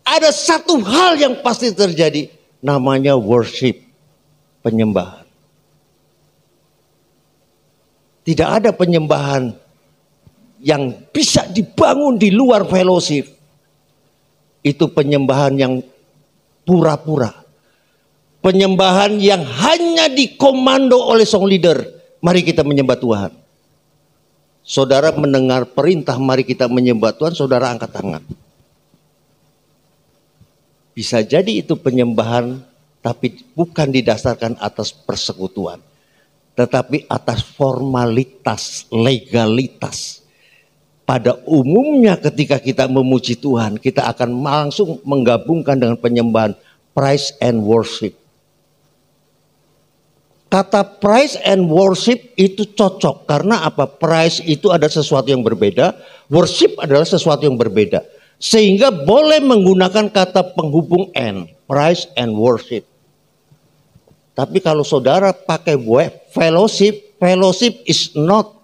Ada satu hal yang pasti terjadi, namanya worship, penyembahan. Tidak ada penyembahan yang bisa dibangun di luar fellowship. Itu penyembahan yang pura-pura. Penyembahan yang hanya dikomando oleh song leader. Mari kita menyembah Tuhan. Saudara mendengar perintah mari kita menyembah Tuhan, saudara angkat tangan. Bisa jadi itu penyembahan, tapi bukan didasarkan atas persekutuan. Tetapi atas formalitas, legalitas. Pada umumnya ketika kita memuji Tuhan, kita akan langsung menggabungkan dengan penyembahan praise and worship. Kata praise and worship itu cocok. Karena apa? Praise itu ada sesuatu yang berbeda. Worship adalah sesuatu yang berbeda. Sehingga boleh menggunakan kata penghubung and. Praise and worship. Tapi kalau saudara pakai fellowship. Fellowship is not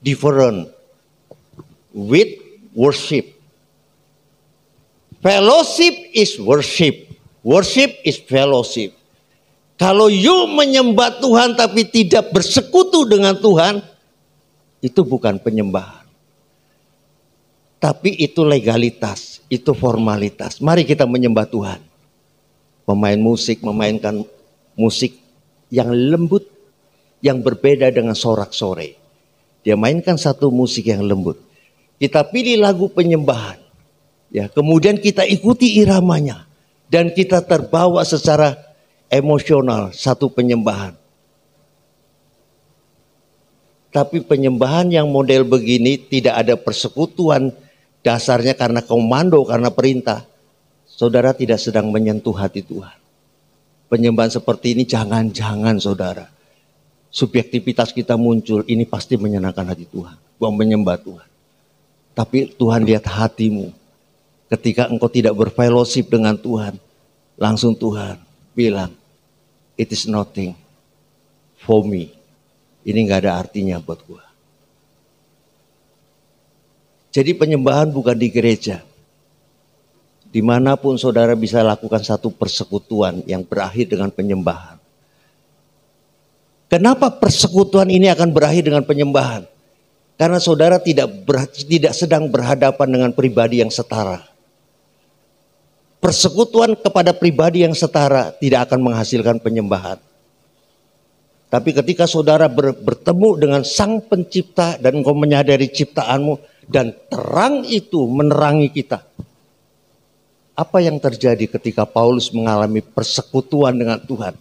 different with worship. Fellowship is worship. Worship is fellowship. Kalau you menyembah Tuhan tapi tidak bersekutu dengan Tuhan, itu bukan penyembahan. Tapi itu legalitas, itu formalitas. Mari kita menyembah Tuhan. Pemain musik memainkan musik yang lembut, yang berbeda dengan sorak-sore. Dia mainkan satu musik yang lembut. Kita pilih lagu penyembahan. Ya, kemudian kita ikuti iramanya. Dan kita terbawa secara emosional satu penyembahan. Tapi penyembahan yang model begini tidak ada persekutuan, dasarnya karena komando, karena perintah. Saudara tidak sedang menyentuh hati Tuhan. Penyembahan seperti ini jangan-jangan saudara. Subjektivitas kita muncul, ini pasti menyenangkan hati Tuhan. Gua menyembah Tuhan. Tapi Tuhan lihat hatimu. Ketika engkau tidak berfellowship dengan Tuhan, langsung Tuhan bilang, it is nothing for me. Ini gak ada artinya buat gua. Jadi penyembahan bukan di gereja. Dimanapun saudara bisa lakukan satu persekutuan yang berakhir dengan penyembahan. Kenapa persekutuan ini akan berakhir dengan penyembahan? Karena saudara tidak sedang berhadapan dengan pribadi yang setara. Persekutuan kepada pribadi yang setara tidak akan menghasilkan penyembahan. Tapi ketika saudara bertemu dengan Sang Pencipta dan engkau menyadari ciptaanmu dan terang itu menerangi kita. Apa yang terjadi ketika Paulus mengalami persekutuan dengan Tuhan?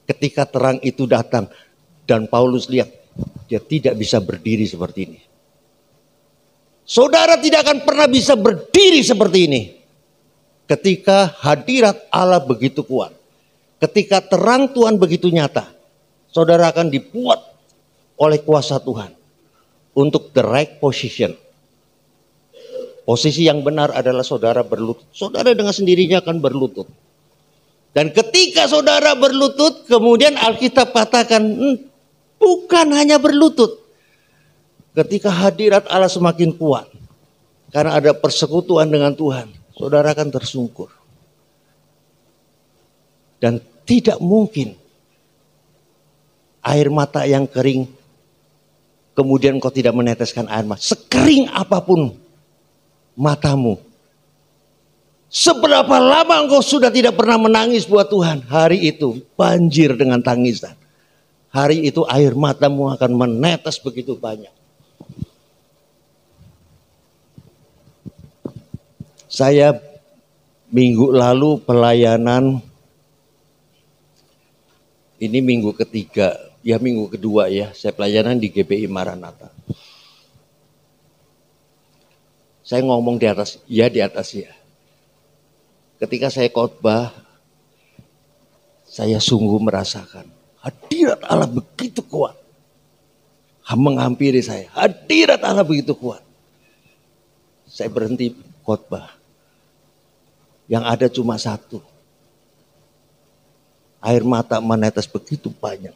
Ketika terang itu datang dan Paulus lihat dia tidak bisa berdiri seperti ini. Saudara tidak akan pernah bisa berdiri seperti ini. Ketika hadirat Allah begitu kuat. Ketika terang Tuhan begitu nyata. Saudara akan dibuat oleh kuasa Tuhan. Untuk the right position. Posisi yang benar adalah saudara berlutut. Saudara dengan sendirinya akan berlutut. Dan ketika saudara berlutut, kemudian Alkitab katakan, bukan hanya berlutut. Ketika hadirat Allah semakin kuat, karena ada persekutuan dengan Tuhan, saudara akan tersungkur. Dan tidak mungkin air mata yang kering, kemudian kau tidak meneteskan air mata. Sekering apapun matamu, seberapa lama engkau sudah tidak pernah menangis buat Tuhan, hari itu banjir dengan tangisan. Hari itu air matamu akan menetes begitu banyak. Saya minggu lalu pelayanan, ini minggu ketiga, ya minggu kedua ya, saya pelayanan di GPI Maranatha. Saya ngomong di atas ya. Ketika saya khotbah, saya sungguh merasakan hadirat Allah begitu kuat. Menghampiri saya, hadirat Allah begitu kuat. Saya berhenti khotbah. Yang ada cuma satu. Air mata menetes begitu banyak.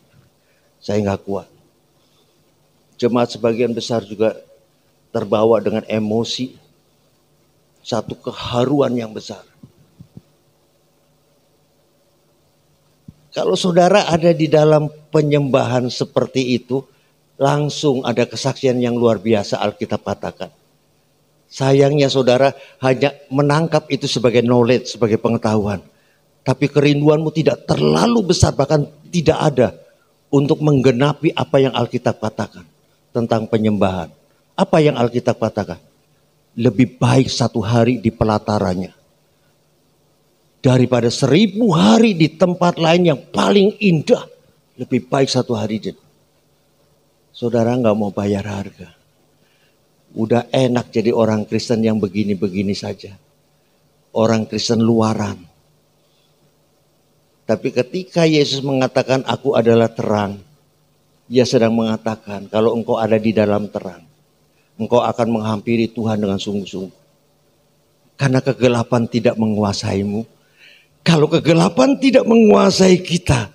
Saya nggak kuat. Jemaat sebagian besar juga terbawa dengan emosi. Satu keharuan yang besar. Kalau saudara ada di dalam penyembahan seperti itu, langsung ada kesaksian yang luar biasa Alkitab katakan. Sayangnya saudara hanya menangkap itu sebagai knowledge, sebagai pengetahuan. Tapi kerinduanmu tidak terlalu besar, bahkan tidak ada untuk menggenapi apa yang Alkitab katakan tentang penyembahan. Apa yang Alkitab katakan? Lebih baik 1 hari di pelatarannya daripada 1000 hari di tempat lain yang paling indah. Lebih baik 1 hari. Saudara nggak mau bayar harga. Udah enak jadi orang Kristen yang begini-begini saja. Orang Kristen luaran. Tapi ketika Yesus mengatakan aku adalah terang, Dia sedang mengatakan kalau engkau ada di dalam terang, engkau akan menghampiri Tuhan dengan sungguh-sungguh. Karena kegelapan tidak menguasaimu. Kalau kegelapan tidak menguasai kita,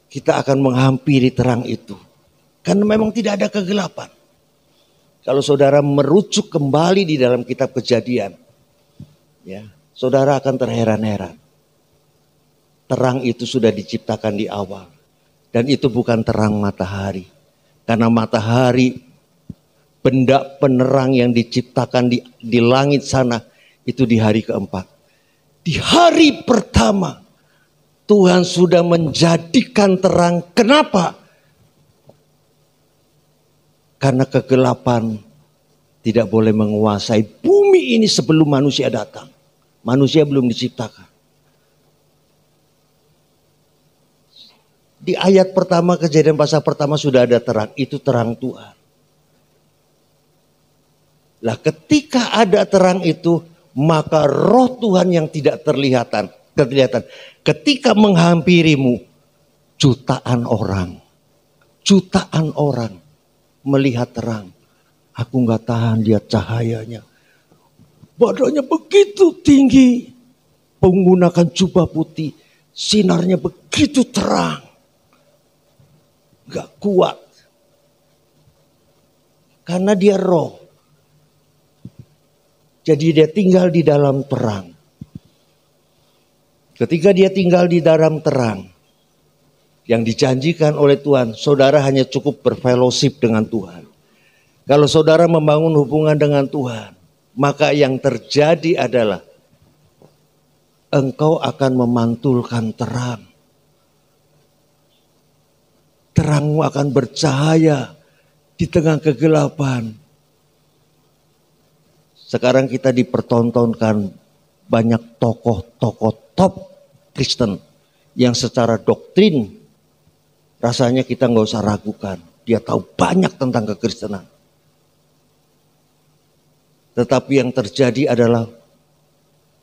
kita akan menghampiri terang itu. Karena memang tidak ada kegelapan. Kalau saudara merujuk kembali di dalam kitab Kejadian, ya, saudara akan terheran-heran. Terang itu sudah diciptakan di awal. Dan itu bukan terang matahari. Karena matahari, benda penerang yang diciptakan di langit sana, itu di hari keempat. Di hari pertama, Tuhan sudah menjadikan terang. Kenapa? Karena kegelapan tidak boleh menguasai bumi ini sebelum manusia datang. Manusia belum diciptakan. Di ayat pertama, Kejadian pasal pertama sudah ada terang. Itu terang Tuhan. Lah ketika ada terang itu, maka roh Tuhan yang tidak terlihatan. Ketika menghampirimu, jutaan orang melihat terang. Aku nggak tahan lihat cahayanya. Badannya begitu tinggi, menggunakan jubah putih, sinarnya begitu terang. Gak kuat. Karena dia roh. Jadi dia tinggal di dalam terang. Ketika dia tinggal di dalam terang, yang dijanjikan oleh Tuhan, saudara hanya cukup berfellowship dengan Tuhan. Kalau saudara membangun hubungan dengan Tuhan, maka yang terjadi adalah engkau akan memantulkan terang. Terangmu akan bercahaya di tengah kegelapan. Sekarang kita dipertontonkan banyak tokoh-tokoh top Kristen yang secara doktrin rasanya kita nggak usah ragukan. Dia tahu banyak tentang kekristenan. Tetapi yang terjadi adalah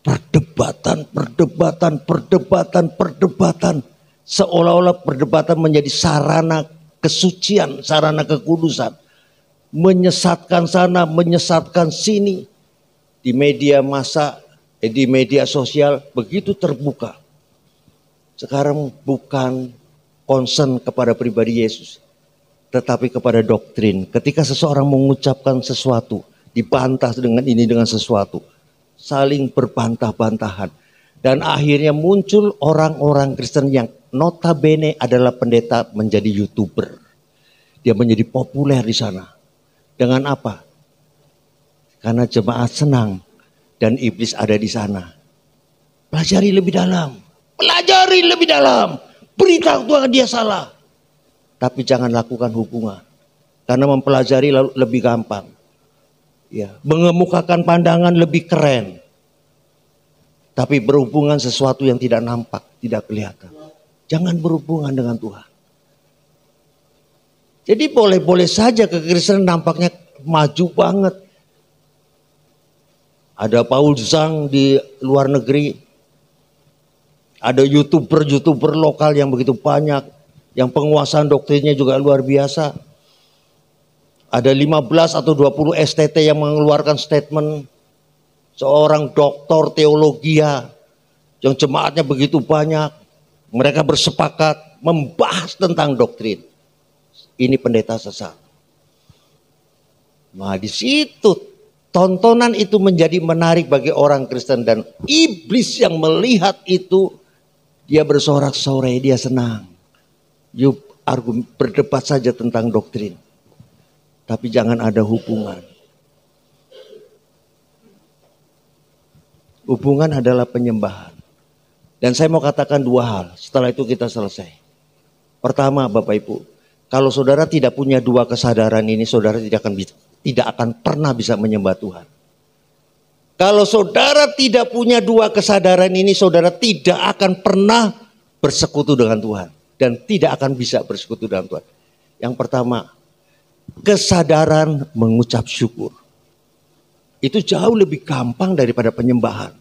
perdebatan. Seolah-olah perdebatan menjadi sarana kesucian, sarana kekudusan. Menyesatkan sana, menyesatkan sini. Di media massa, di media sosial begitu terbuka. sekarang bukan concern kepada pribadi Yesus, tetapi kepada doktrin. Ketika seseorang mengucapkan sesuatu, dibantah dengan ini dengan sesuatu, saling berbantah-bantahan. Dan akhirnya muncul orang-orang Kristen yang notabene adalah pendeta menjadi YouTuber. Dia menjadi populer di sana. Dengan apa? Karena jemaat senang dan iblis ada di sana. Pelajari lebih dalam. Pelajari lebih dalam. Beritahu Tuhan dia salah. Tapi jangan lakukan hubungan. Karena mempelajari lebih gampang. Ya, mengemukakan pandangan lebih keren. Tapi berhubungan sesuatu yang tidak nampak, tidak kelihatan. Jangan berhubungan dengan Tuhan. Jadi boleh-boleh saja kekristenan nampaknya maju banget. Ada Paul Zhang di luar negeri. Ada YouTuber lokal yang begitu banyak. Yang penguasaan doktrinnya juga luar biasa. Ada 15 atau 20 STT yang mengeluarkan statement. Seorang doktor teologia yang jemaatnya begitu banyak. Mereka bersepakat membahas tentang doktrin. Ini pendeta sesat. Nah di situ tontonan itu menjadi menarik bagi orang Kristen. Dan iblis yang melihat itu, dia bersorak-sorai, dia senang. Yuk berdebat saja tentang doktrin. Tapi jangan ada hubungan. Hubungan adalah penyembahan. Dan saya mau katakan dua hal, setelah itu kita selesai. Pertama Bapak Ibu, kalau saudara tidak punya dua kesadaran ini, saudara tidak akan pernah bisa menyembah Tuhan. Kalau saudara tidak punya dua kesadaran ini, saudara tidak akan pernah bersekutu dengan Tuhan. Dan tidak akan bisa bersekutu dengan Tuhan. Yang pertama, kesadaran mengucap syukur. Itu jauh lebih gampang daripada penyembahan.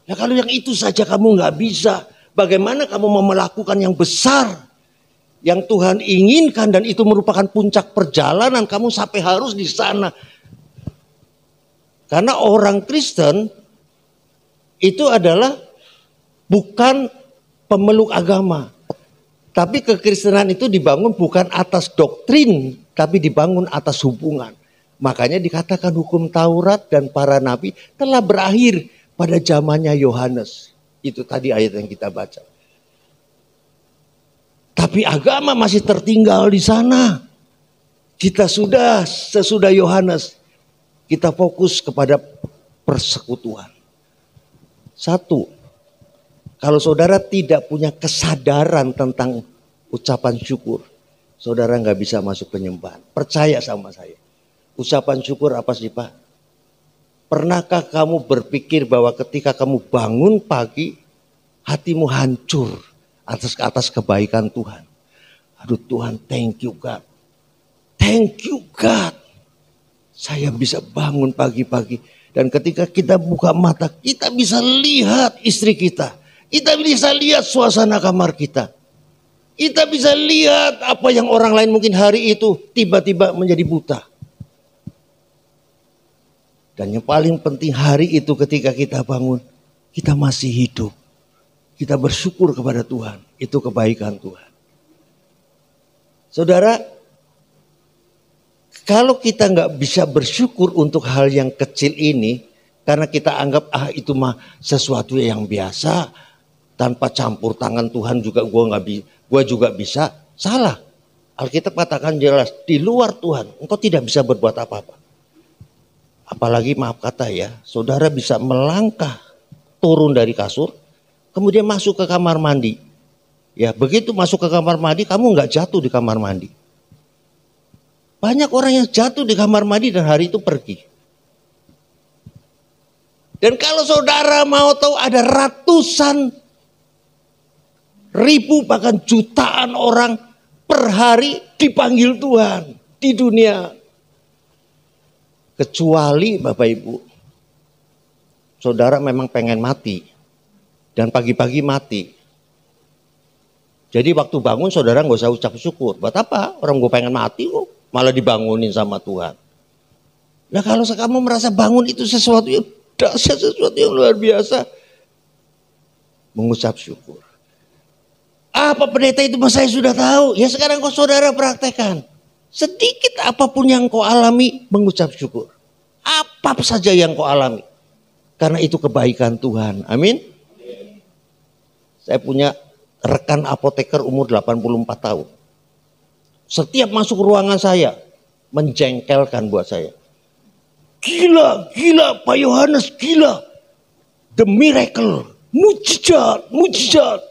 Ya kalau yang itu saja kamu nggak bisa, bagaimana kamu mau melakukan yang besar yang Tuhan inginkan, dan itu merupakan puncak perjalanan kamu sampai harus di sana. Karena orang Kristen itu adalah bukan pemeluk agama, tapi kekristenan itu dibangun bukan atas doktrin, tapi dibangun atas hubungan. Makanya dikatakan hukum Taurat dan para nabi telah berakhir pada zamannya Yohanes. Itu tadi ayat yang kita baca. Tapi agama masih tertinggal di sana. Kita sesudah Yohanes, kita fokus kepada persekutuan. Satu, kalau saudara tidak punya kesadaran tentang ucapan syukur, saudara nggak bisa masuk penyembahan. Percaya sama saya. Ucapan syukur apa sih Pak? Pernahkah kamu berpikir bahwa ketika kamu bangun pagi, hatimu hancur atas kebaikan Tuhan? Aduh Tuhan, thank you God. Thank you God. Saya bisa bangun pagi-pagi. Dan ketika kita buka mata, kita bisa lihat istri kita. Kita bisa lihat suasana kamar kita. Kita bisa lihat apa yang orang lain mungkin hari itu tiba-tiba menjadi buta. Dan yang paling penting hari itu ketika kita bangun, kita masih hidup. Kita bersyukur kepada Tuhan. Itu kebaikan Tuhan. Saudara, kalau kita nggak bisa bersyukur untuk hal yang kecil ini, karena kita anggap itu mah sesuatu yang biasa, tanpa campur tangan Tuhan juga gue juga bisa, salah. Alkitab katakan jelas, di luar Tuhan engkau tidak bisa berbuat apa-apa. Apalagi maaf kata ya, saudara bisa melangkah turun dari kasur, kemudian masuk ke kamar mandi. Ya begitu masuk ke kamar mandi, kamu nggak jatuh di kamar mandi. Banyak orang yang jatuh di kamar mandi dan hari itu pergi. Dan kalau saudara mau tahu, ada ratusan ribu bahkan jutaan orang per hari dipanggil Tuhan di dunia. Kecuali Bapak Ibu, saudara memang pengen mati dan pagi-pagi mati. Jadi waktu bangun saudara nggak usah ucap syukur. Buat apa? Orang gue pengen mati kok, malah dibangunin sama Tuhan. Nah kalau kamu merasa bangun itu sesuatu yang dahsyat, sesuatu yang luar biasa, mengucap syukur. Apa pendeta itu mas saya sudah tahu. Ya sekarang kau saudara praktekkan. Sedikit apapun yang kau alami, mengucap syukur. Apa saja yang kau alami. Karena itu kebaikan Tuhan. Amin. Saya punya rekan apoteker umur 84 tahun. Setiap masuk ruangan saya, menjengkelkan buat saya. Gila, gila Pak Yohanes, gila. The miracle, mujizat, mujizat.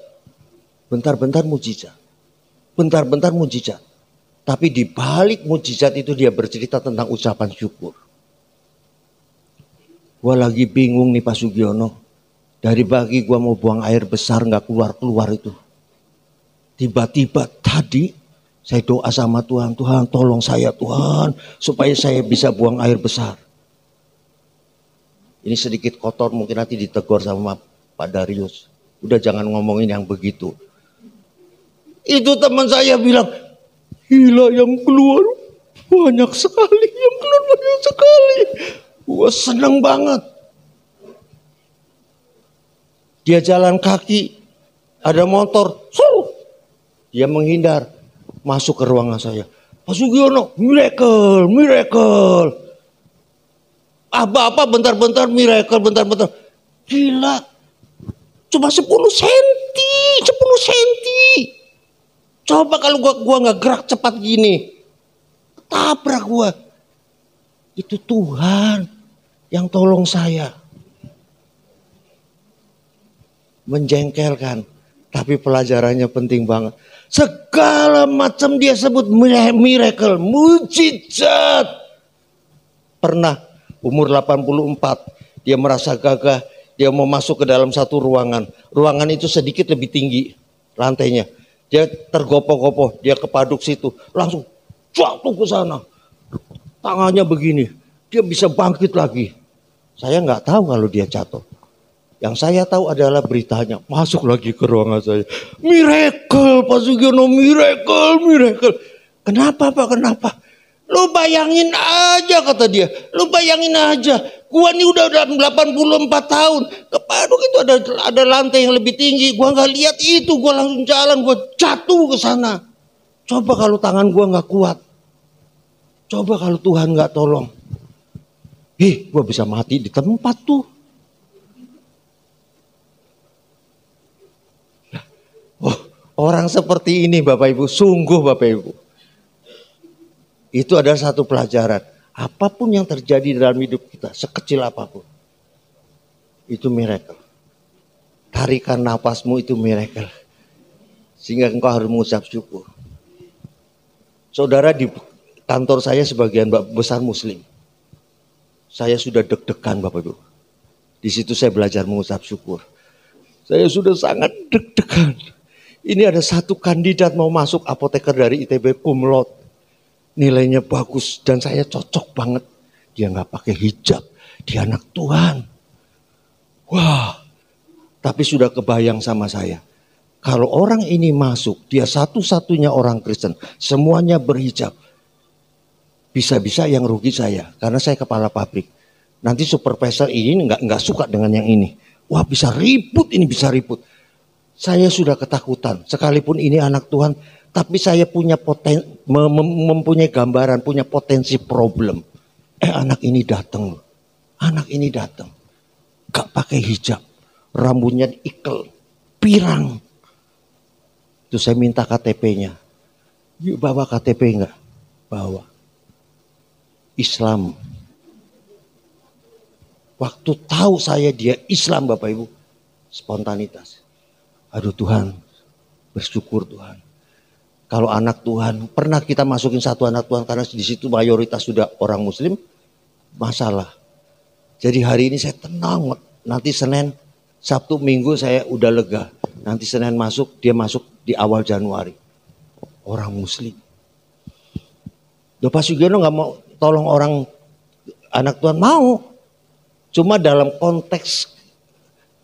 Bentar-bentar mujizat. Bentar-bentar mujizat. Tapi di balik mujizat itu dia bercerita tentang ucapan syukur. Gua lagi bingung nih Pak Sugiono. Dari pagi gua mau buang air besar gak keluar-keluar itu. Tiba-tiba tadi saya doa sama Tuhan. Tuhan tolong saya Tuhan. Supaya saya bisa buang air besar. Ini sedikit kotor mungkin nanti ditegur sama Pak Darius. Udah jangan ngomongin yang begitu. Itu teman saya bilang, gila yang keluar banyak sekali, yang keluar banyak sekali. Wah seneng banget. Dia jalan kaki, ada motor, dia menghindar, masuk ke ruangan saya. Pak Sugiono, miracle, miracle. Apa-apa bentar-bentar miracle, bentar-bentar. Gila, cuma 10 senti, 10 senti. Coba kalau gua nggak gerak cepat gini, tabrak gua. Itu Tuhan yang tolong saya. Menjengkelkan, tapi pelajarannya penting banget. Segala macam dia sebut miracle, mujizat. Pernah umur 84, dia merasa gagah, dia mau masuk ke dalam satu ruangan. Ruangan itu sedikit lebih tinggi lantainya. Dia tergopoh-gopoh, dia kepaduk situ, langsung jatuh ke sana. Tangannya begini, dia bisa bangkit lagi. Saya nggak tahu kalau dia jatuh. Yang saya tahu adalah beritanya, masuk lagi ke ruangan saya. Miracle, Pak Sugiono, miracle, miracle. Kenapa Pak, kenapa? Lu bayangin aja kata dia, lu bayangin aja. Gua nih udah 84 tahun, kepaduk itu ada lantai yang lebih tinggi. Gua nggak lihat itu, gua langsung jalan, gua jatuh ke sana. Coba kalau tangan gua nggak kuat, coba kalau Tuhan nggak tolong, gua bisa mati di tempat tuh. Oh, orang seperti ini Bapak Ibu, sungguh Bapak Ibu. Itu adalah satu pelajaran. Apapun yang terjadi dalam hidup kita, sekecil apapun, itu miracle. Tarikan napasmu itu miracle. Sehingga engkau harus mengucap syukur. Saudara, di kantor saya sebagian besar muslim. Saya sudah deg-degan Bapak Ibu. Di situ saya belajar mengucap syukur. Saya sudah sangat deg-degan. Ini ada satu kandidat mau masuk apoteker dari ITB cum laude. Nilainya bagus dan saya cocok banget. Dia nggak pakai hijab, dia anak Tuhan. Wah, tapi sudah kebayang sama saya. Kalau orang ini masuk, dia satu-satunya orang Kristen, semuanya berhijab. Bisa-bisa yang rugi saya, karena saya kepala pabrik. Nanti supervisor ini nggak suka dengan yang ini. Wah bisa ribut, ini bisa ribut. Saya sudah ketakutan, sekalipun ini anak Tuhan. Tapi saya punya mempunyai gambaran, punya potensi problem. Anak ini datang. Anak ini datang. Gak pakai hijab. Rambutnya ikel. Pirang. Itu saya minta KTP-nya. Yuk bawa KTP enggak? Bawa. Islam. Waktu tahu saya dia Islam Bapak Ibu. Spontanitas. Aduh Tuhan. Bersyukur Tuhan. Kalau anak Tuhan, pernah kita masukin satu anak Tuhan karena di situ mayoritas sudah orang Muslim, masalah. Jadi hari ini saya tenang, nanti Senin, Sabtu, Minggu saya udah lega. Nanti Senin masuk, dia masuk di awal Januari. Orang Muslim. Pak Sugiono nggak mau tolong orang anak Tuhan, mau. Cuma dalam konteks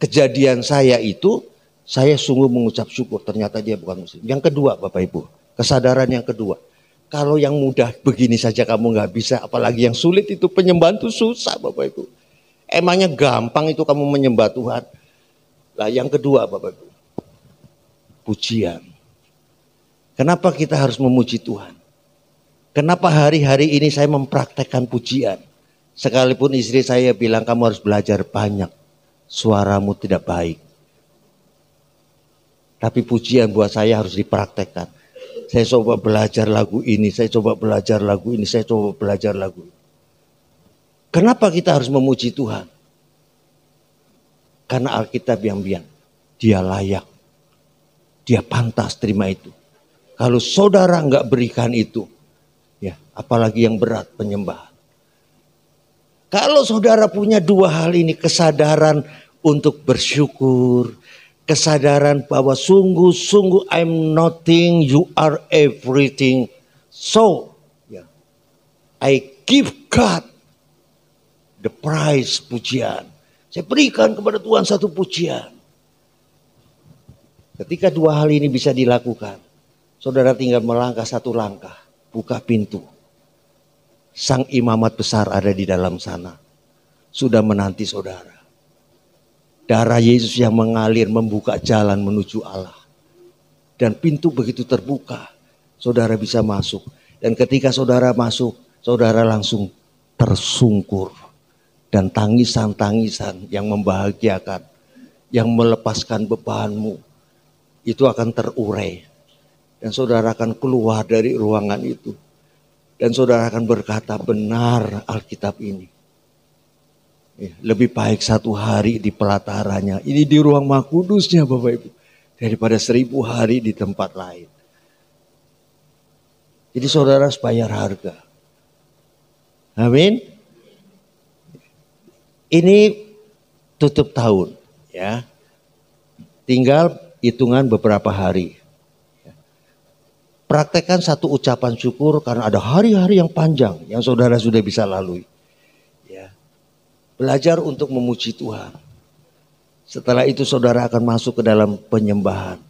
kejadian saya itu, saya sungguh mengucap syukur ternyata dia bukan Muslim. Yang kedua Bapak Ibu, kesadaran yang kedua. Kalau yang mudah begini saja kamu nggak bisa, apalagi yang sulit itu penyembahan itu susah Bapak Ibu. Emangnya gampang itu kamu menyembah Tuhan. Lah yang kedua Bapak Ibu, pujian. Kenapa kita harus memuji Tuhan? Kenapa hari-hari ini saya mempraktekkan pujian? Sekalipun istri saya bilang kamu harus belajar banyak, suaramu tidak baik. Tapi pujian buat saya harus dipraktekkan. Saya coba belajar lagu ini, saya coba belajar lagu ini, saya coba belajar lagu ini. Kenapa kita harus memuji Tuhan? Karena Alkitab yang bilang, dia layak, dia pantas terima itu. Kalau saudara enggak berikan itu, ya apalagi yang berat, penyembahan. Kalau saudara punya dua hal ini, kesadaran untuk bersyukur, kesadaran bahwa sungguh-sungguh I'm nothing, you are everything. So, I give God the prize, pujian. Saya berikan kepada Tuhan satu pujian. Ketika dua hal ini bisa dilakukan, saudara tinggal melangkah satu langkah, buka pintu. Sang imamat besar ada di dalam sana, sudah menanti saudara. Darah Yesus yang mengalir membuka jalan menuju Allah. Dan pintu begitu terbuka, saudara bisa masuk. Dan ketika saudara masuk, saudara langsung tersungkur. Dan tangisan-tangisan yang membahagiakan, yang melepaskan bebanmu, itu akan terurai. Dan saudara akan keluar dari ruangan itu. Dan saudara akan berkata, benar Alkitab ini. Lebih baik satu hari di pelatarannya, ini di ruang Maha Kudusnya Bapak Ibu, daripada 1000 hari di tempat lain. Jadi saudara harus bayar harga. Amin. Ini tutup tahun, ya. Tinggal hitungan beberapa hari. Praktekkan satu ucapan syukur karena ada hari-hari yang panjang yang saudara sudah bisa lalui. Ya. Belajar untuk memuji Tuhan. Setelah itu saudara akan masuk ke dalam penyembahan.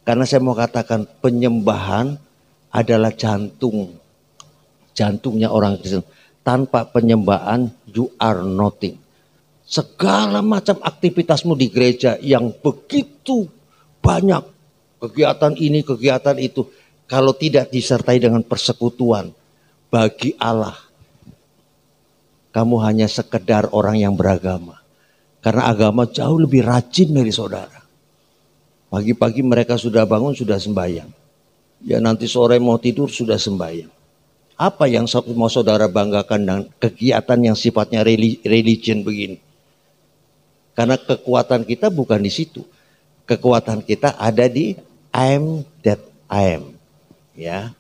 Karena saya mau katakan penyembahan adalah jantungnya orang Kristen. Tanpa penyembahan you are nothing. Segala macam aktivitasmu di gereja yang begitu banyak. Kegiatan ini, kegiatan itu. Kalau tidak disertai dengan persekutuan bagi Allah, kamu hanya sekedar orang yang beragama. Karena agama jauh lebih rajin dari saudara. Pagi-pagi mereka sudah bangun, sudah sembahyang. Ya nanti sore mau tidur, sudah sembahyang. Apa yang mau saudara banggakan dengan kegiatan yang sifatnya religion begini? Karena kekuatan kita bukan di situ. Kekuatan kita ada di I'm that I am. Ya,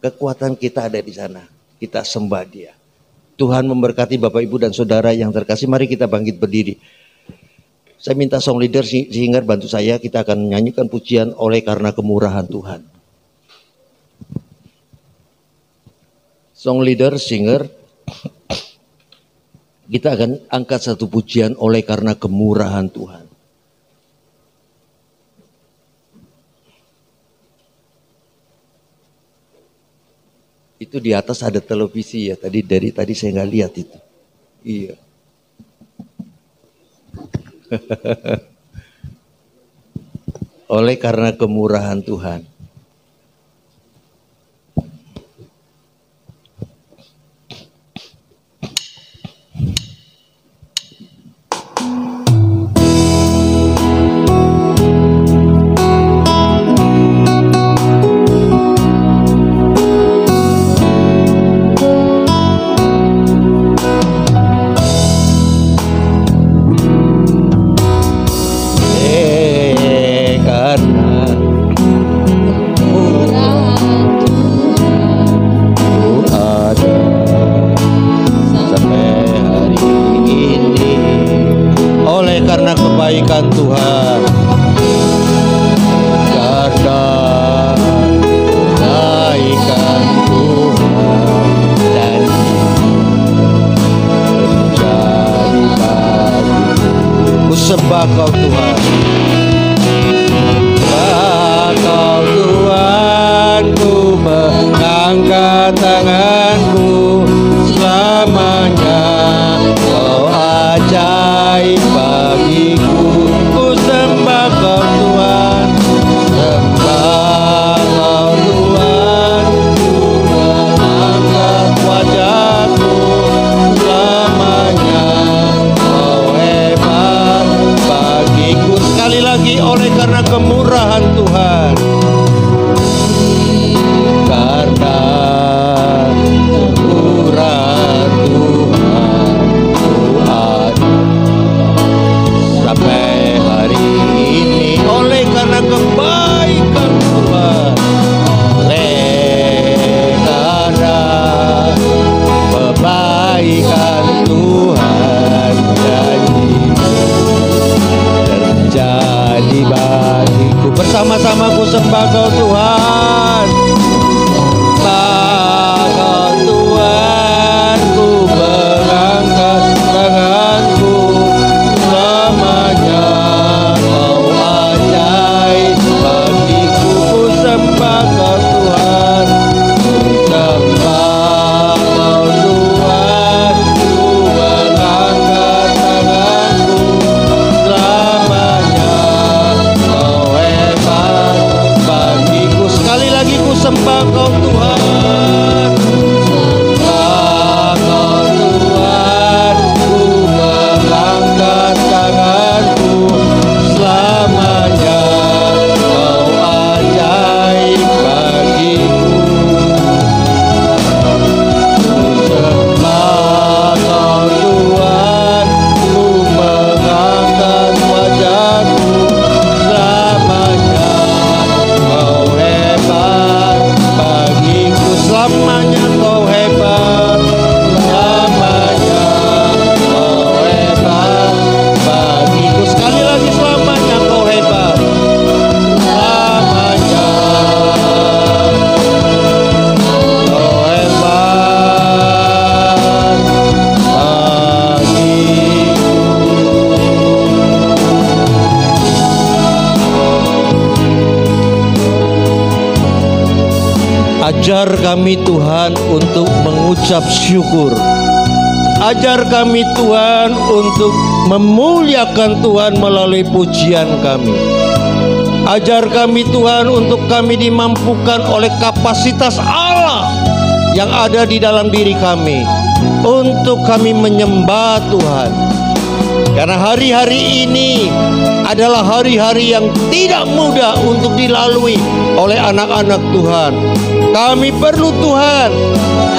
kekuatan kita ada di sana. Kita sembah Dia. Tuhan memberkati Bapak Ibu dan saudara yang terkasih. Mari kita bangkit berdiri. Saya minta song leader singer bantu saya. Kita akan menyanyikan pujian oleh karena kemurahan Tuhan. Song leader singer. Kita akan angkat satu pujian oleh karena kemurahan Tuhan. Itu di atas ada televisi ya, dari tadi saya nggak lihat itu. Iya. Oleh karena kemurahan Tuhan. Kebaikan Tuhan, karena kebaikan Tuhan dan menjadi bagiku. Ku sembah Kau Tuhan, Kau Tuhan, ku mengangkat tanganku selamanya. Kau ajaib bagiku. Ku sembah Kau Tuhan, sembah Bersama-sama ku sembah Kau Tuhan. Sembah Kau Tuhan, ku mengangkat tanganku. Selamanya Kau ajaib bagiku. Ku sembah Kau Tuhan. Sembah Kau Tuhan, ku mengangkat tanganku. Selamanya Kau hebat bagiku. Sekali lagi ku sembah Kau Tuhan. Sembah Kau Tuhan, ku mengangkat tanganku. Selamanya Kau ajaib bagiku. Sembah Kau Tuhan, ku mengangkat wajahku. Selamanya Kau hebat bagiku. Selamanya Kau hebat. Selamanya Kau hebat bagiku. Sekali lagi, selamanya Kau hebat. Selamanya Kau hebat bagiku. Ajar kami Tuhan untuk mengucap syukur. Ajar kami Tuhan untuk memuliakan Tuhan melalui pujian kami. Ajar kami Tuhan untuk kami dimampukan oleh kapasitas Allah yang ada di dalam diri kami, untuk kami menyembah Tuhan. Karena hari-hari ini adalah hari-hari yang tidak mudah untuk dilalui oleh anak-anak Tuhan. Kami perlu Tuhan,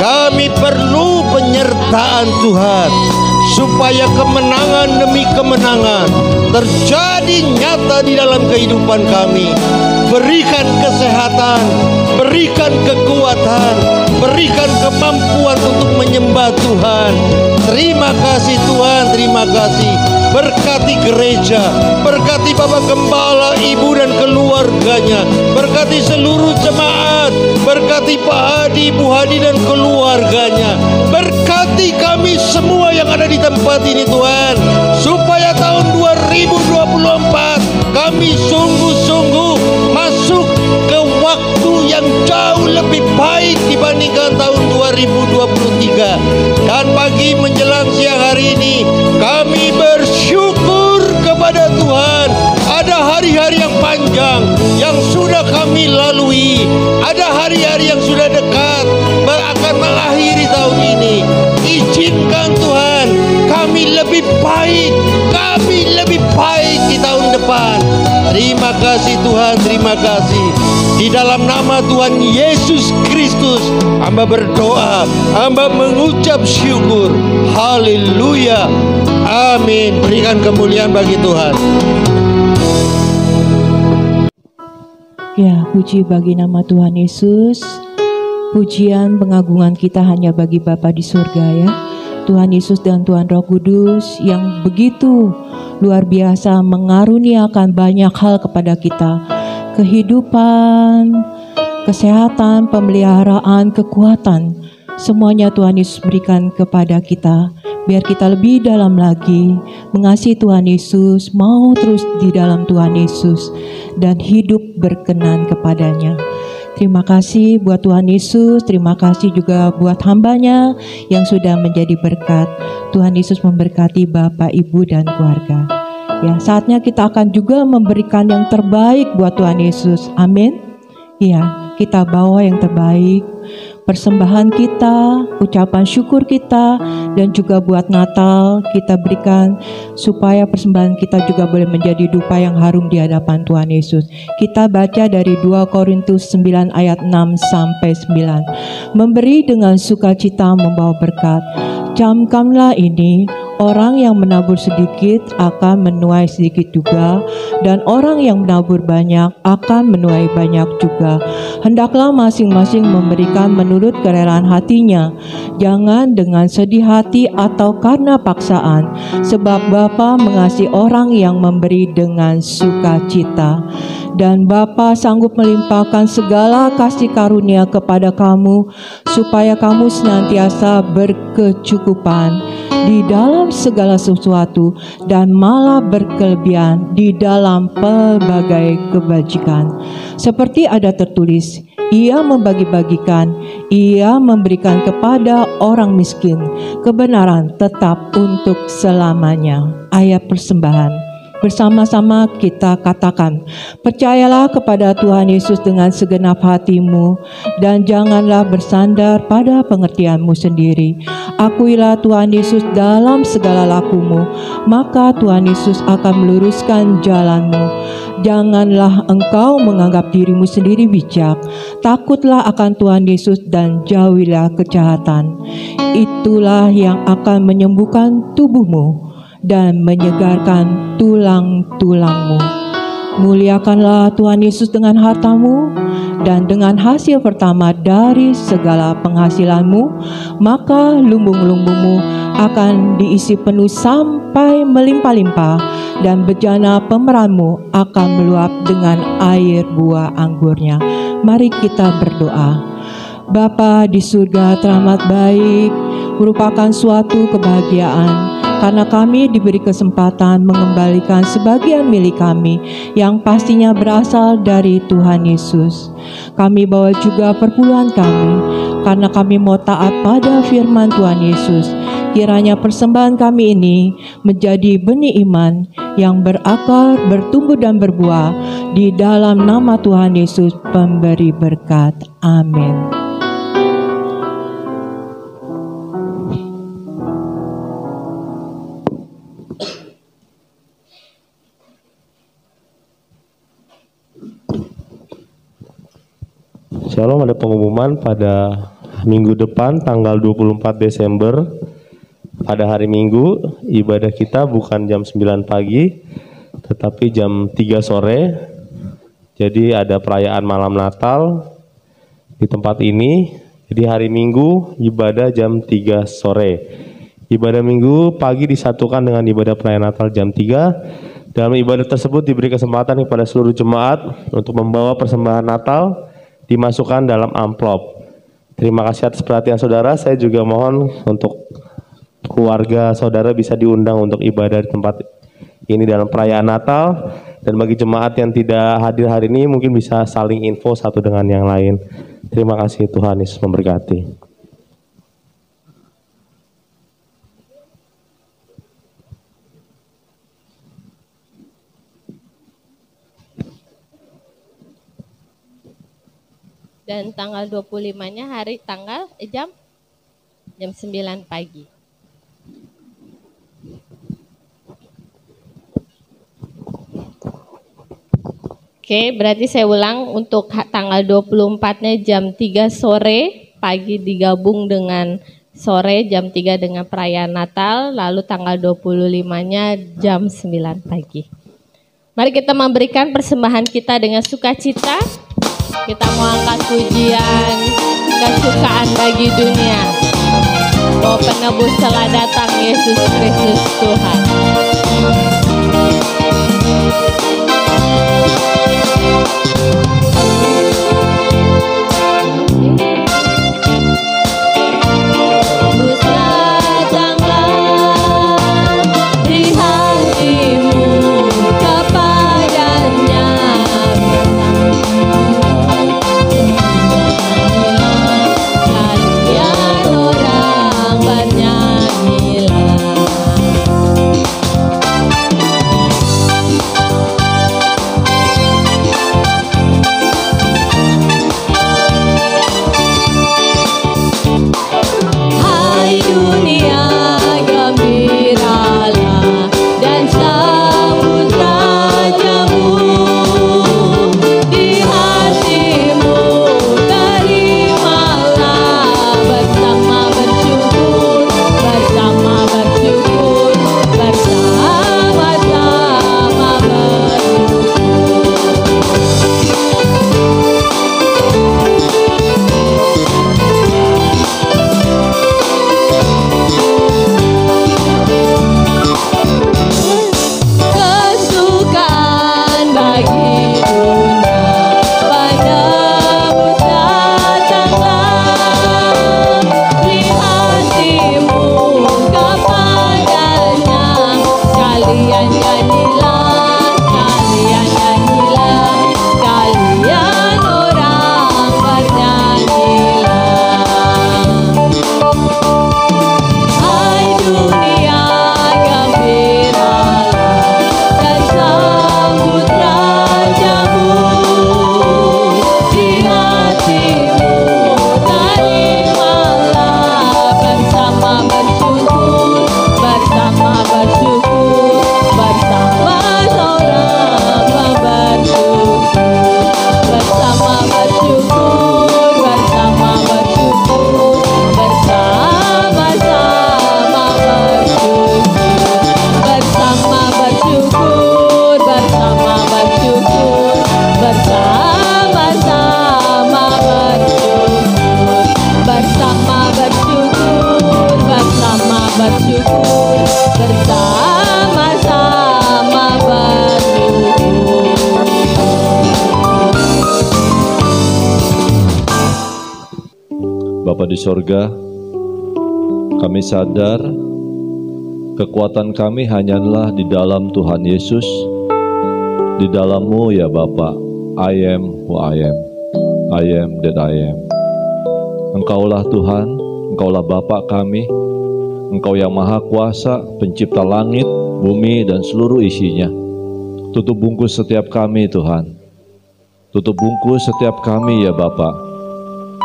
kami perlu penyertaan Tuhan, supaya kemenangan demi kemenangan terjadi nyata di dalam kehidupan kami. Berikan kesehatan, berikan kekuatan, berikan kemampuan untuk menyembah Tuhan. Terima kasih Tuhan, terima kasih. Berkati gereja, berkati Bapak Gembala, Ibu dan keluarganya, berkati seluruh jemaat, berkati Pak Hadi, Bu Hadi dan keluarganya, berkati kami semua yang ada di tempat ini Tuhan, supaya tahun 2024 kami sungguh-sungguh masuk ke waktu yang jauh lebih baik dibandingkan tahun 2023. Dan pagi menjelang siang hari ini kami bersyukur kepada Tuhan. Ada hari-hari yang panjang yang sudah kami lalui, ada hari-hari yang sudah dekat akan mengakhiri tahun ini. Izinkan Tuhan kami lebih baik, kami lebih baik di tahun depan. Terima kasih Tuhan, terima kasih. Di dalam nama Tuhan Yesus Kristus, hamba berdoa, hamba mengucap syukur. Haleluya, amin. Berikan kemuliaan bagi Tuhan. Ya, puji bagi nama Tuhan Yesus. Pujian pengagungan kita hanya bagi Bapa di surga ya. Tuhan Yesus dan Tuhan Roh Kudus yang begitu luar biasa mengaruniakan banyak hal kepada kita. Kehidupan, kesehatan, pemeliharaan, kekuatan, semuanya Tuhan Yesus berikan kepada kita. Biar kita lebih dalam lagi mengasihi Tuhan Yesus, mau terus di dalam Tuhan Yesus dan hidup berkenan kepadanya. Terima kasih buat Tuhan Yesus, terima kasih juga buat hambanya yang sudah menjadi berkat. Tuhan Yesus memberkati Bapak, Ibu, dan keluarga. Ya, saatnya kita akan juga memberikan yang terbaik buat Tuhan Yesus. Amin. Ya, kita bawa yang terbaik. Persembahan kita, ucapan syukur kita, dan juga buat Natal kita berikan supaya persembahan kita juga boleh menjadi dupa yang harum di hadapan Tuhan Yesus. Kita baca dari 2 Korintus 9 ayat 6 sampai 9. Memberi dengan sukacita membawa berkat. Camkanlah ini Orang yang menabur sedikit akan menuai sedikit juga, dan orang yang menabur banyak akan menuai banyak juga. Hendaklah masing-masing memberikan menurut kerelaan hatinya, jangan dengan sedih hati atau karena paksaan, sebab Bapa mengasihi orang yang memberi dengan sukacita. Dan Bapa sanggup melimpahkan segala kasih karunia kepada kamu, supaya kamu senantiasa berkecukupan di dalam segala sesuatu dan malah berkelebihan di dalam pelbagai kebajikan. Seperti ada tertulis, Ia membagi-bagikan, Ia memberikan kepada orang miskin, kebenaran tetap untuk selamanya. Ayat persembahan. Bersama-sama kita katakan, percayalah kepada Tuhan Yesus dengan segenap hatimu, dan janganlah bersandar pada pengertianmu sendiri. Akuilah Tuhan Yesus dalam segala lakumu, maka Tuhan Yesus akan meluruskan jalanmu. Janganlah engkau menganggap dirimu sendiri bijak, takutlah akan Tuhan Yesus dan jauhilah kejahatan. Itulah yang akan menyembuhkan tubuhmu dan menyegarkan tulang-tulangmu. Muliakanlah Tuhan Yesus dengan hartamu dan dengan hasil pertama dari segala penghasilanmu, maka lumbung-lumbungmu akan diisi penuh sampai melimpah-limpah, dan bejana pemeranmu akan meluap dengan air buah anggurnya. Mari kita berdoa. Bapa di surga, teramat baik, merupakan suatu kebahagiaan karena kami diberi kesempatan mengembalikan sebagian milik kami yang pastinya berasal dari Tuhan Yesus. Kami bawa juga perpuluhan kami karena kami mau taat pada firman Tuhan Yesus. Kiranya persembahan kami ini menjadi benih iman yang berakar, bertumbuh dan berbuah di dalam nama Tuhan Yesus pemberi berkat. Amin. Shalom, ada pengumuman pada minggu depan tanggal 24 Desember pada hari Minggu, ibadah kita bukan jam 9 pagi tetapi jam 3 sore. Jadi ada perayaan malam Natal di tempat ini. Jadi hari Minggu ibadah jam 3 sore. Ibadah Minggu pagi disatukan dengan ibadah perayaan Natal jam 3. Dalam ibadah tersebut diberi kesempatan kepada seluruh jemaat untuk membawa persembahan Natal dimasukkan dalam amplop. Terima kasih atas perhatian saudara. Saya juga mohon untuk keluarga saudara bisa diundang untuk ibadah di tempat ini dalam perayaan Natal. Dan bagi jemaat yang tidak hadir hari ini mungkin bisa saling info satu dengan yang lain. Terima kasih, Tuhan Yesus memberkati. Dan tanggal 25-nya hari tanggal jam 9 pagi. Oke, berarti saya ulang untuk tanggal 24-nya jam 3 sore, pagi digabung dengan sore jam 3 dengan perayaan Natal, lalu tanggal 25-nya jam 9 pagi. Mari kita memberikan persembahan kita dengan sukacita. Kita mau angkat pujian kesukaan bagi dunia. Oh, penebus telah datang, Yesus Kristus Tuhan. Kalian nyanyilah, kalian nyanyilah, kalian orang bernyanyilah. Hai dunia, gembiralah dan sambut rajamu. Di hatimu terimalah bersama bersyukur, bersama bersyukur, bersama sama bersyukur, bersama bersyukur, bersama bersyukur, bersama-sama bersyukur, bersama bersyukur, bersama bersyukur, bersama-sama bersyukur, bersama bersyukur, bersama bersyukur, bersama-sama bersyukur. Bapa di sorga, kami sadar kekuatan kami hanyalah di dalam Tuhan Yesus, di dalam-Mu ya Bapa. I am who I am that I am. Engkaulah Tuhan, Engkaulah Bapa kami, Engkau yang Maha Kuasa, pencipta langit, bumi, dan seluruh isinya. Tutup bungkus setiap kami Tuhan, tutup bungkus setiap kami ya Bapa,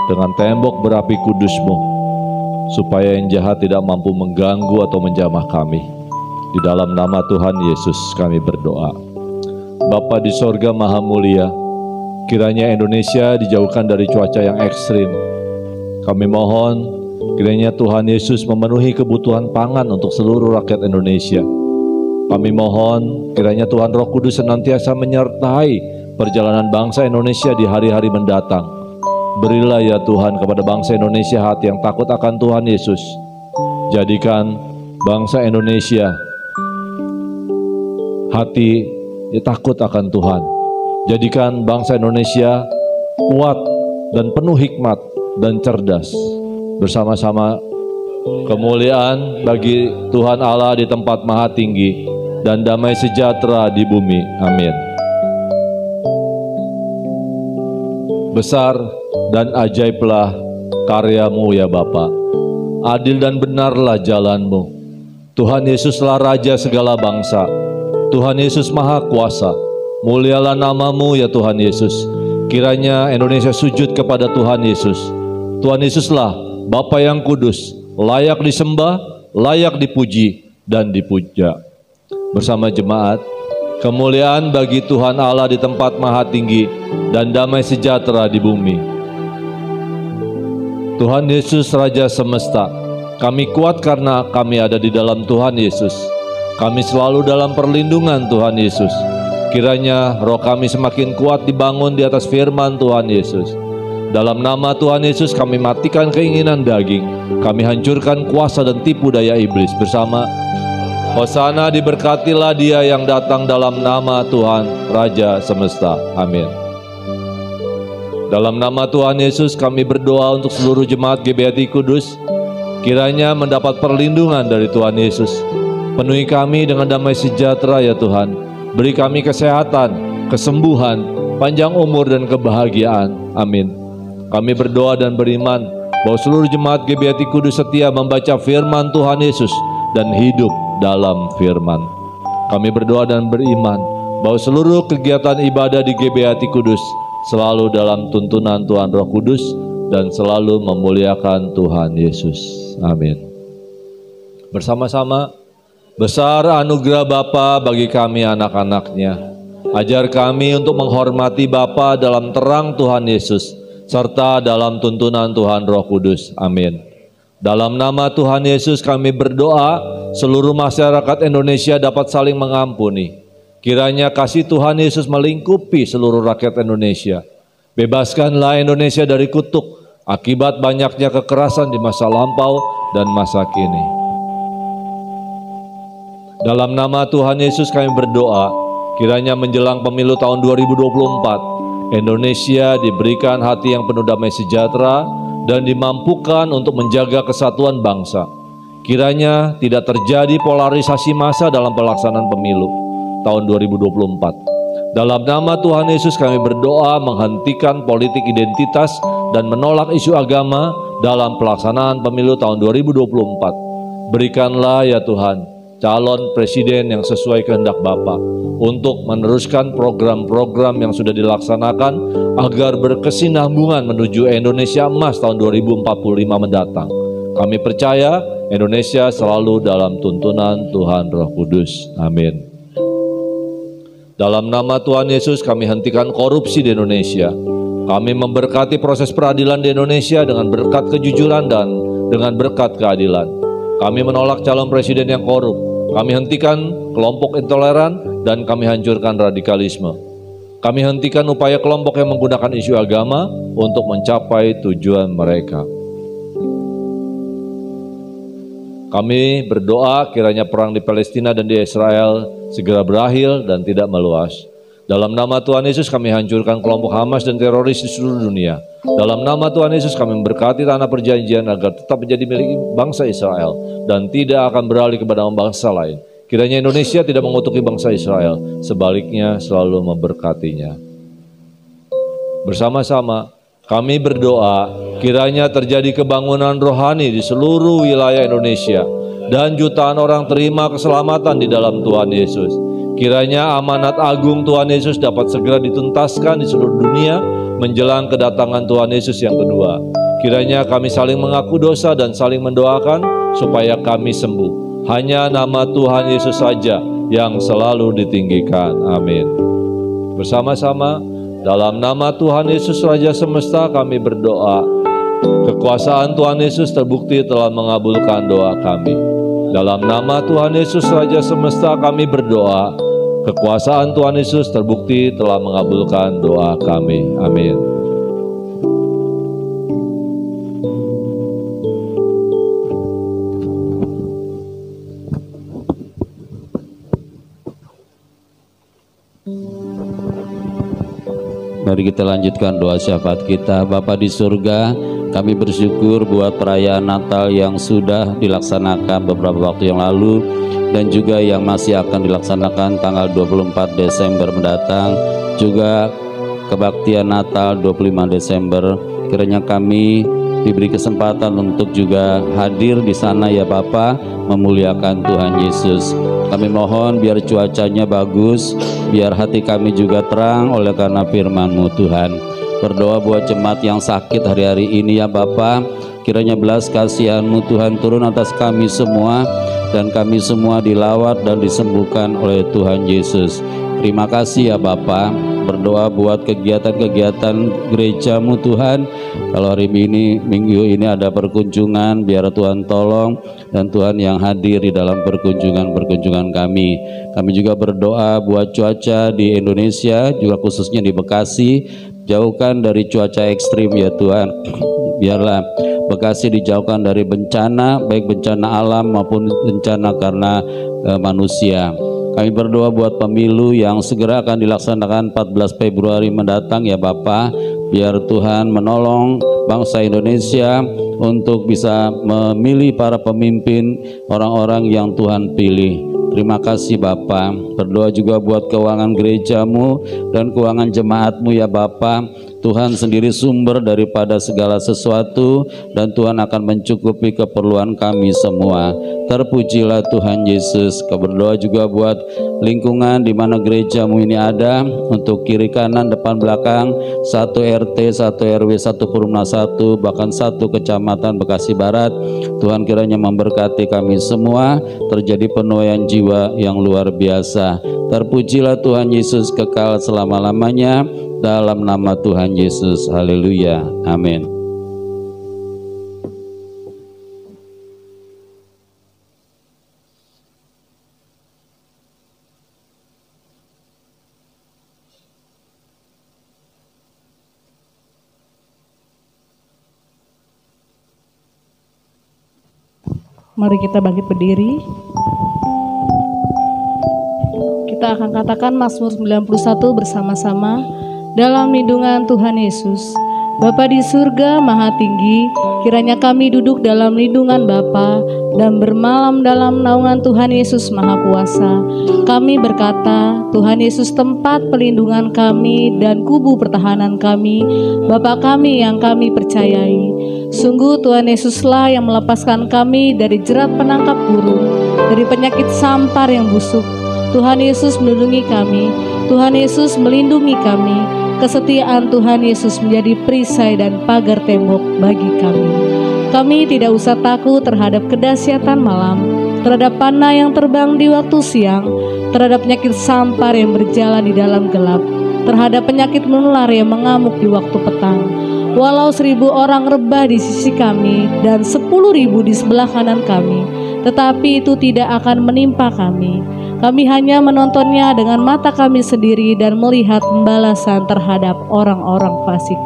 dengan tembok berapi kudus-Mu, supaya yang jahat tidak mampu mengganggu atau menjamah kami. Di dalam nama Tuhan Yesus kami berdoa. Bapa di sorga Maha Mulia, kiranya Indonesia dijauhkan dari cuaca yang ekstrim. Kami mohon kiranya Tuhan Yesus memenuhi kebutuhan pangan untuk seluruh rakyat Indonesia. Kami mohon kiranya Tuhan Roh Kudus senantiasa menyertai perjalanan bangsa Indonesia di hari-hari mendatang. Berilah ya Tuhan kepada bangsa Indonesia hati yang takut akan Tuhan Yesus. Jadikan bangsa Indonesia hati yang takut akan Tuhan. Jadikan bangsa Indonesia kuat dan penuh hikmat dan cerdas. Bersama-sama kemuliaan bagi Tuhan Allah di tempat maha tinggi dan damai sejahtera di bumi. Amin. Besar dan ajaiblah karya-Mu ya Bapa. Adil dan benarlah jalan-Mu. Tuhan Yesuslah Raja segala bangsa. Tuhan Yesus Maha Kuasa. Mulialah nama-Mu ya Tuhan Yesus. Kiranya Indonesia sujud kepada Tuhan Yesus. Tuhan Yesuslah Bapa yang kudus, layak disembah, layak dipuji dan dipuja. Bersama jemaat, kemuliaan bagi Tuhan Allah di tempat maha tinggi dan damai sejahtera di bumi. Tuhan Yesus Raja semesta, kami kuat karena kami ada di dalam Tuhan Yesus. Kami selalu dalam perlindungan Tuhan Yesus. Kiranya roh kami semakin kuat dibangun di atas firman Tuhan Yesus. Dalam nama Tuhan Yesus kami matikan keinginan daging. Kami hancurkan kuasa dan tipu daya iblis bersama. Hosana, diberkatilah dia yang datang dalam nama Tuhan Raja semesta. Amin. Dalam nama Tuhan Yesus kami berdoa untuk seluruh jemaat GBHT Kudus. Kiranya mendapat perlindungan dari Tuhan Yesus. Penuhi kami dengan damai sejahtera ya Tuhan. Beri kami kesehatan, kesembuhan, panjang umur dan kebahagiaan. Amin. Kami berdoa dan beriman bahwa seluruh jemaat GBHT Kudus setia membaca firman Tuhan Yesus dan hidup dalam firman. Kami berdoa dan beriman bahwa seluruh kegiatan ibadah di GBHT Kudus selalu dalam tuntunan Tuhan Roh Kudus dan selalu memuliakan Tuhan Yesus. Amin. Bersama-sama, besar anugerah Bapa bagi kami anak-anaknya. Ajar kami untuk menghormati Bapa dalam terang Tuhan Yesus, serta dalam tuntunan Tuhan Roh Kudus. Amin. Dalam nama Tuhan Yesus kami berdoa, seluruh masyarakat Indonesia dapat saling mengampuni. Kiranya kasih Tuhan Yesus melingkupi seluruh rakyat Indonesia. Bebaskanlah Indonesia dari kutuk akibat banyaknya kekerasan di masa lampau dan masa kini. Dalam nama Tuhan Yesus kami berdoa, kiranya menjelang pemilu tahun 2024, Indonesia diberikan hati yang penuh damai sejahtera dan dimampukan untuk menjaga kesatuan bangsa. Kiranya tidak terjadi polarisasi massa dalam pelaksanaan pemilu tahun 2024. Dalam nama Tuhan Yesus kami berdoa menghentikan politik identitas dan menolak isu agama dalam pelaksanaan pemilu tahun 2024. Berikanlah ya Tuhan calon presiden yang sesuai kehendak Bapa untuk meneruskan program-program yang sudah dilaksanakan agar berkesinambungan menuju Indonesia Emas tahun 2045 mendatang. Kami percaya Indonesia selalu dalam tuntunan Tuhan Roh Kudus. Amin. Dalam nama Tuhan Yesus kami hentikan korupsi di Indonesia. Kami memberkati proses peradilan di Indonesia dengan berkat kejujuran dan dengan berkat keadilan. Kami menolak calon presiden yang korup. Kami hentikan kelompok intoleran dan kami hancurkan radikalisme. Kami hentikan upaya kelompok yang menggunakan isu agama untuk mencapai tujuan mereka. Kami berdoa kiranya perang di Palestina dan di Israel segera berakhir dan tidak meluas. Dalam nama Tuhan Yesus kami hancurkan kelompok Hamas dan teroris di seluruh dunia. Dalam nama Tuhan Yesus kami memberkati tanah perjanjian agar tetap menjadi milik bangsa Israel dan tidak akan beralih kepada bangsa lain. Kiranya Indonesia tidak mengutuki bangsa Israel, sebaliknya selalu memberkatinya. Bersama-sama kami berdoa kiranya terjadi kebangunan rohani di seluruh wilayah Indonesia dan jutaan orang terima keselamatan di dalam Tuhan Yesus. Kiranya amanat agung Tuhan Yesus dapat segera dituntaskan di seluruh dunia menjelang kedatangan Tuhan Yesus yang kedua. Kiranya kami saling mengaku dosa dan saling mendoakan supaya kami sembuh. Hanya nama Tuhan Yesus saja yang selalu ditinggikan. Amin. Bersama-sama dalam nama Tuhan Yesus Raja Semesta kami berdoa. Kekuasaan Tuhan Yesus terbukti telah mengabulkan doa kami. Dalam nama Tuhan Yesus Raja Semesta kami berdoa. Kekuasaan Tuhan Yesus terbukti telah mengabulkan doa kami. Amin. Mari kita lanjutkan doa syafaat kita. Bapa di surga, kami bersyukur buat perayaan Natal yang sudah dilaksanakan beberapa waktu yang lalu dan juga yang masih akan dilaksanakan tanggal 24 Desember mendatang, juga kebaktian Natal 25 Desember. Kiranya kami diberi kesempatan untuk juga hadir di sana ya Bapa, memuliakan Tuhan Yesus. Kami mohon biar cuacanya bagus, biar hati kami juga terang oleh karena firman-Mu Tuhan. Berdoa buat jemaat yang sakit hari-hari ini ya Bapa, kiranya belas kasihan-Mu Tuhan turun atas kami semua, dan kami semua dilawat dan disembuhkan oleh Tuhan Yesus. Terima kasih ya Bapa. Berdoa buat kegiatan-kegiatan gereja-Mu Tuhan. Kalau hari ini, minggu ini ada perkunjungan, biar Tuhan tolong dan Tuhan yang hadir di dalam perkunjungan kami. Kami juga berdoa buat cuaca di Indonesia, juga khususnya di Bekasi. Jauhkan dari cuaca ekstrim ya Tuhan. Biarlah Bekasi dijauhkan dari bencana, baik bencana alam maupun bencana karena manusia. Kami berdoa buat pemilu yang segera akan dilaksanakan 14 Februari mendatang ya Bapa. Biar Tuhan menolong bangsa Indonesia untuk bisa memilih para pemimpin, orang-orang yang Tuhan pilih. Terima kasih Bapa. Berdoa juga buat keuangan gereja-Mu dan keuangan jemaat-Mu ya Bapa. Tuhan sendiri sumber daripada segala sesuatu dan Tuhan akan mencukupi keperluan kami semua. Terpujilah Tuhan Yesus. Berdoa juga buat lingkungan di mana gereja-Mu ini ada, untuk kiri kanan depan belakang, 1 RT, 1 RW, 1 Purna 1, bahkan 1 kecamatan Bekasi Barat. Tuhan kiranya memberkati kami semua, terjadi penuaian jiwa yang luar biasa. Terpujilah Tuhan Yesus kekal selama-lamanya, dalam nama Tuhan Yesus. Haleluya. Amin. Mari kita bangkit berdiri. Kita akan katakan Mazmur 91 bersama-sama dalam lindungan Tuhan Yesus. Bapa di surga maha tinggi, kiranya kami duduk dalam lindungan Bapa dan bermalam dalam naungan Tuhan Yesus Maha Kuasa. Kami berkata, Tuhan Yesus tempat pelindungan kami dan kubu pertahanan kami, Bapa kami yang kami percayai. Sungguh Tuhan Yesuslah yang melepaskan kami dari jerat penangkap burung, dari penyakit sampar yang busuk. Tuhan Yesus melindungi kami, Tuhan Yesus melindungi kami. Kesetiaan Tuhan Yesus menjadi perisai dan pagar tembok bagi kami. Kami tidak usah takut terhadap kedahsyatan malam, terhadap panah yang terbang di waktu siang, terhadap penyakit sampar yang berjalan di dalam gelap, terhadap penyakit menular yang mengamuk di waktu petang. Walau 1000 orang rebah di sisi kami dan 10.000 di sebelah kanan kami, tetapi itu tidak akan menimpa kami. Kami hanya menontonnya dengan mata kami sendiri dan melihat pembalasan terhadap orang-orang fasik.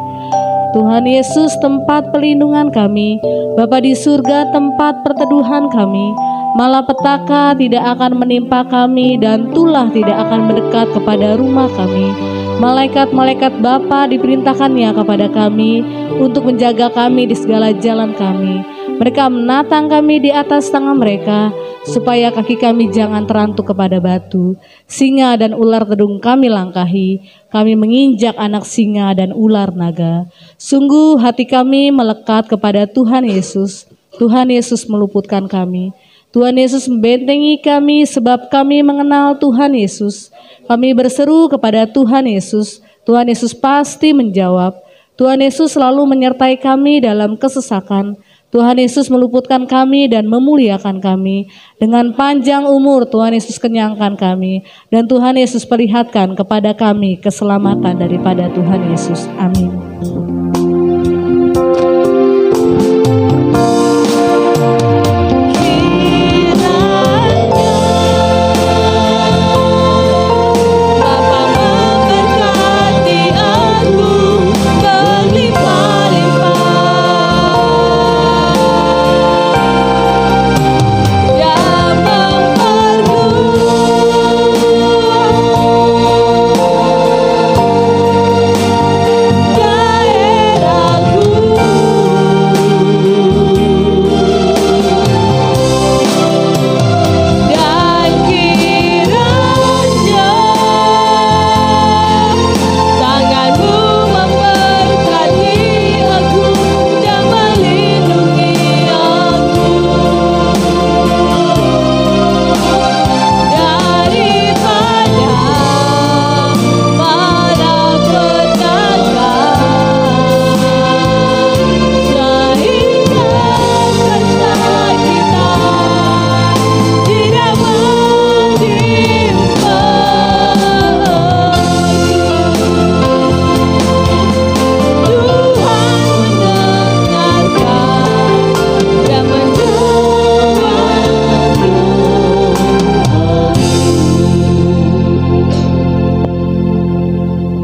Tuhan Yesus tempat pelindungan kami, Bapa di surga tempat perteduhan kami. Malapetaka tidak akan menimpa kami dan tulah tidak akan mendekat kepada rumah kami. Malaikat-malaikat Bapa diperintahkannya kepada kami untuk menjaga kami di segala jalan kami. Mereka menatang kami di atas tangan mereka, supaya kaki kami jangan terantuk kepada batu. Singa dan ular tedung kami langkahi, kami menginjak anak singa dan ular naga. Sungguh hati kami melekat kepada Tuhan Yesus. Tuhan Yesus meluputkan kami. Tuhan Yesus membentengi kami sebab kami mengenal Tuhan Yesus. Kami berseru kepada Tuhan Yesus. Tuhan Yesus pasti menjawab. Tuhan Yesus selalu menyertai kami dalam kesesakan. Tuhan Yesus meluputkan kami dan memuliakan kami. Dengan panjang umur Tuhan Yesus kenyangkan kami. Dan Tuhan Yesus perlihatkan kepada kami keselamatan daripada Tuhan Yesus. Amin.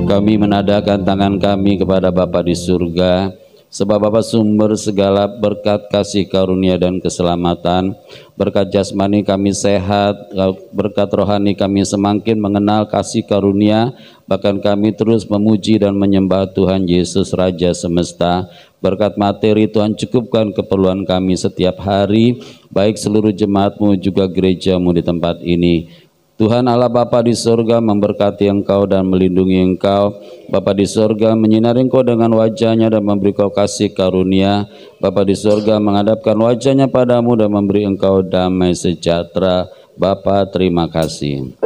Kami menadahkan tangan kami kepada Bapa di surga, sebab Bapa sumber segala berkat kasih karunia dan keselamatan. Berkat jasmani kami sehat, berkat rohani kami semakin mengenal kasih karunia, bahkan kami terus memuji dan menyembah Tuhan Yesus Raja Semesta. Berkat materi Tuhan cukupkan keperluan kami setiap hari, baik seluruh jemaat-Mu juga gereja-Mu di tempat ini. Tuhan Allah Bapa di surga memberkati engkau dan melindungi engkau. Bapa di surga menyinari engkau dengan wajahnya dan memberi kau kasih karunia. Bapa di surga menghadapkan wajahnya padamu dan memberi engkau damai sejahtera. Bapa, terima kasih.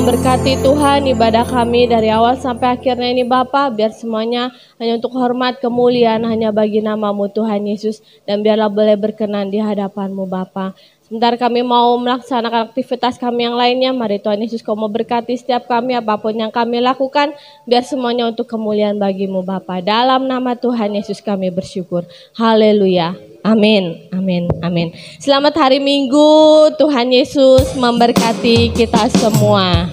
memberkati Tuhan ibadah kami dari awal sampai akhirnya ini Bapa. Biar semuanya hanya untuk hormat kemuliaan hanya bagi nama-Mu Tuhan Yesus. Dan biarlah boleh berkenan di hadapan-Mu Bapa. Sebentar kami mau melaksanakan aktivitas kami yang lainnya. Mari Tuhan Yesus Kau mau berkati setiap kami apapun yang kami lakukan. Biar semuanya untuk kemuliaan bagi-Mu Bapa. Dalam nama Tuhan Yesus kami bersyukur. Haleluya. Amin, amin, amin. Selamat hari Minggu. Tuhan Yesus memberkati kita semua.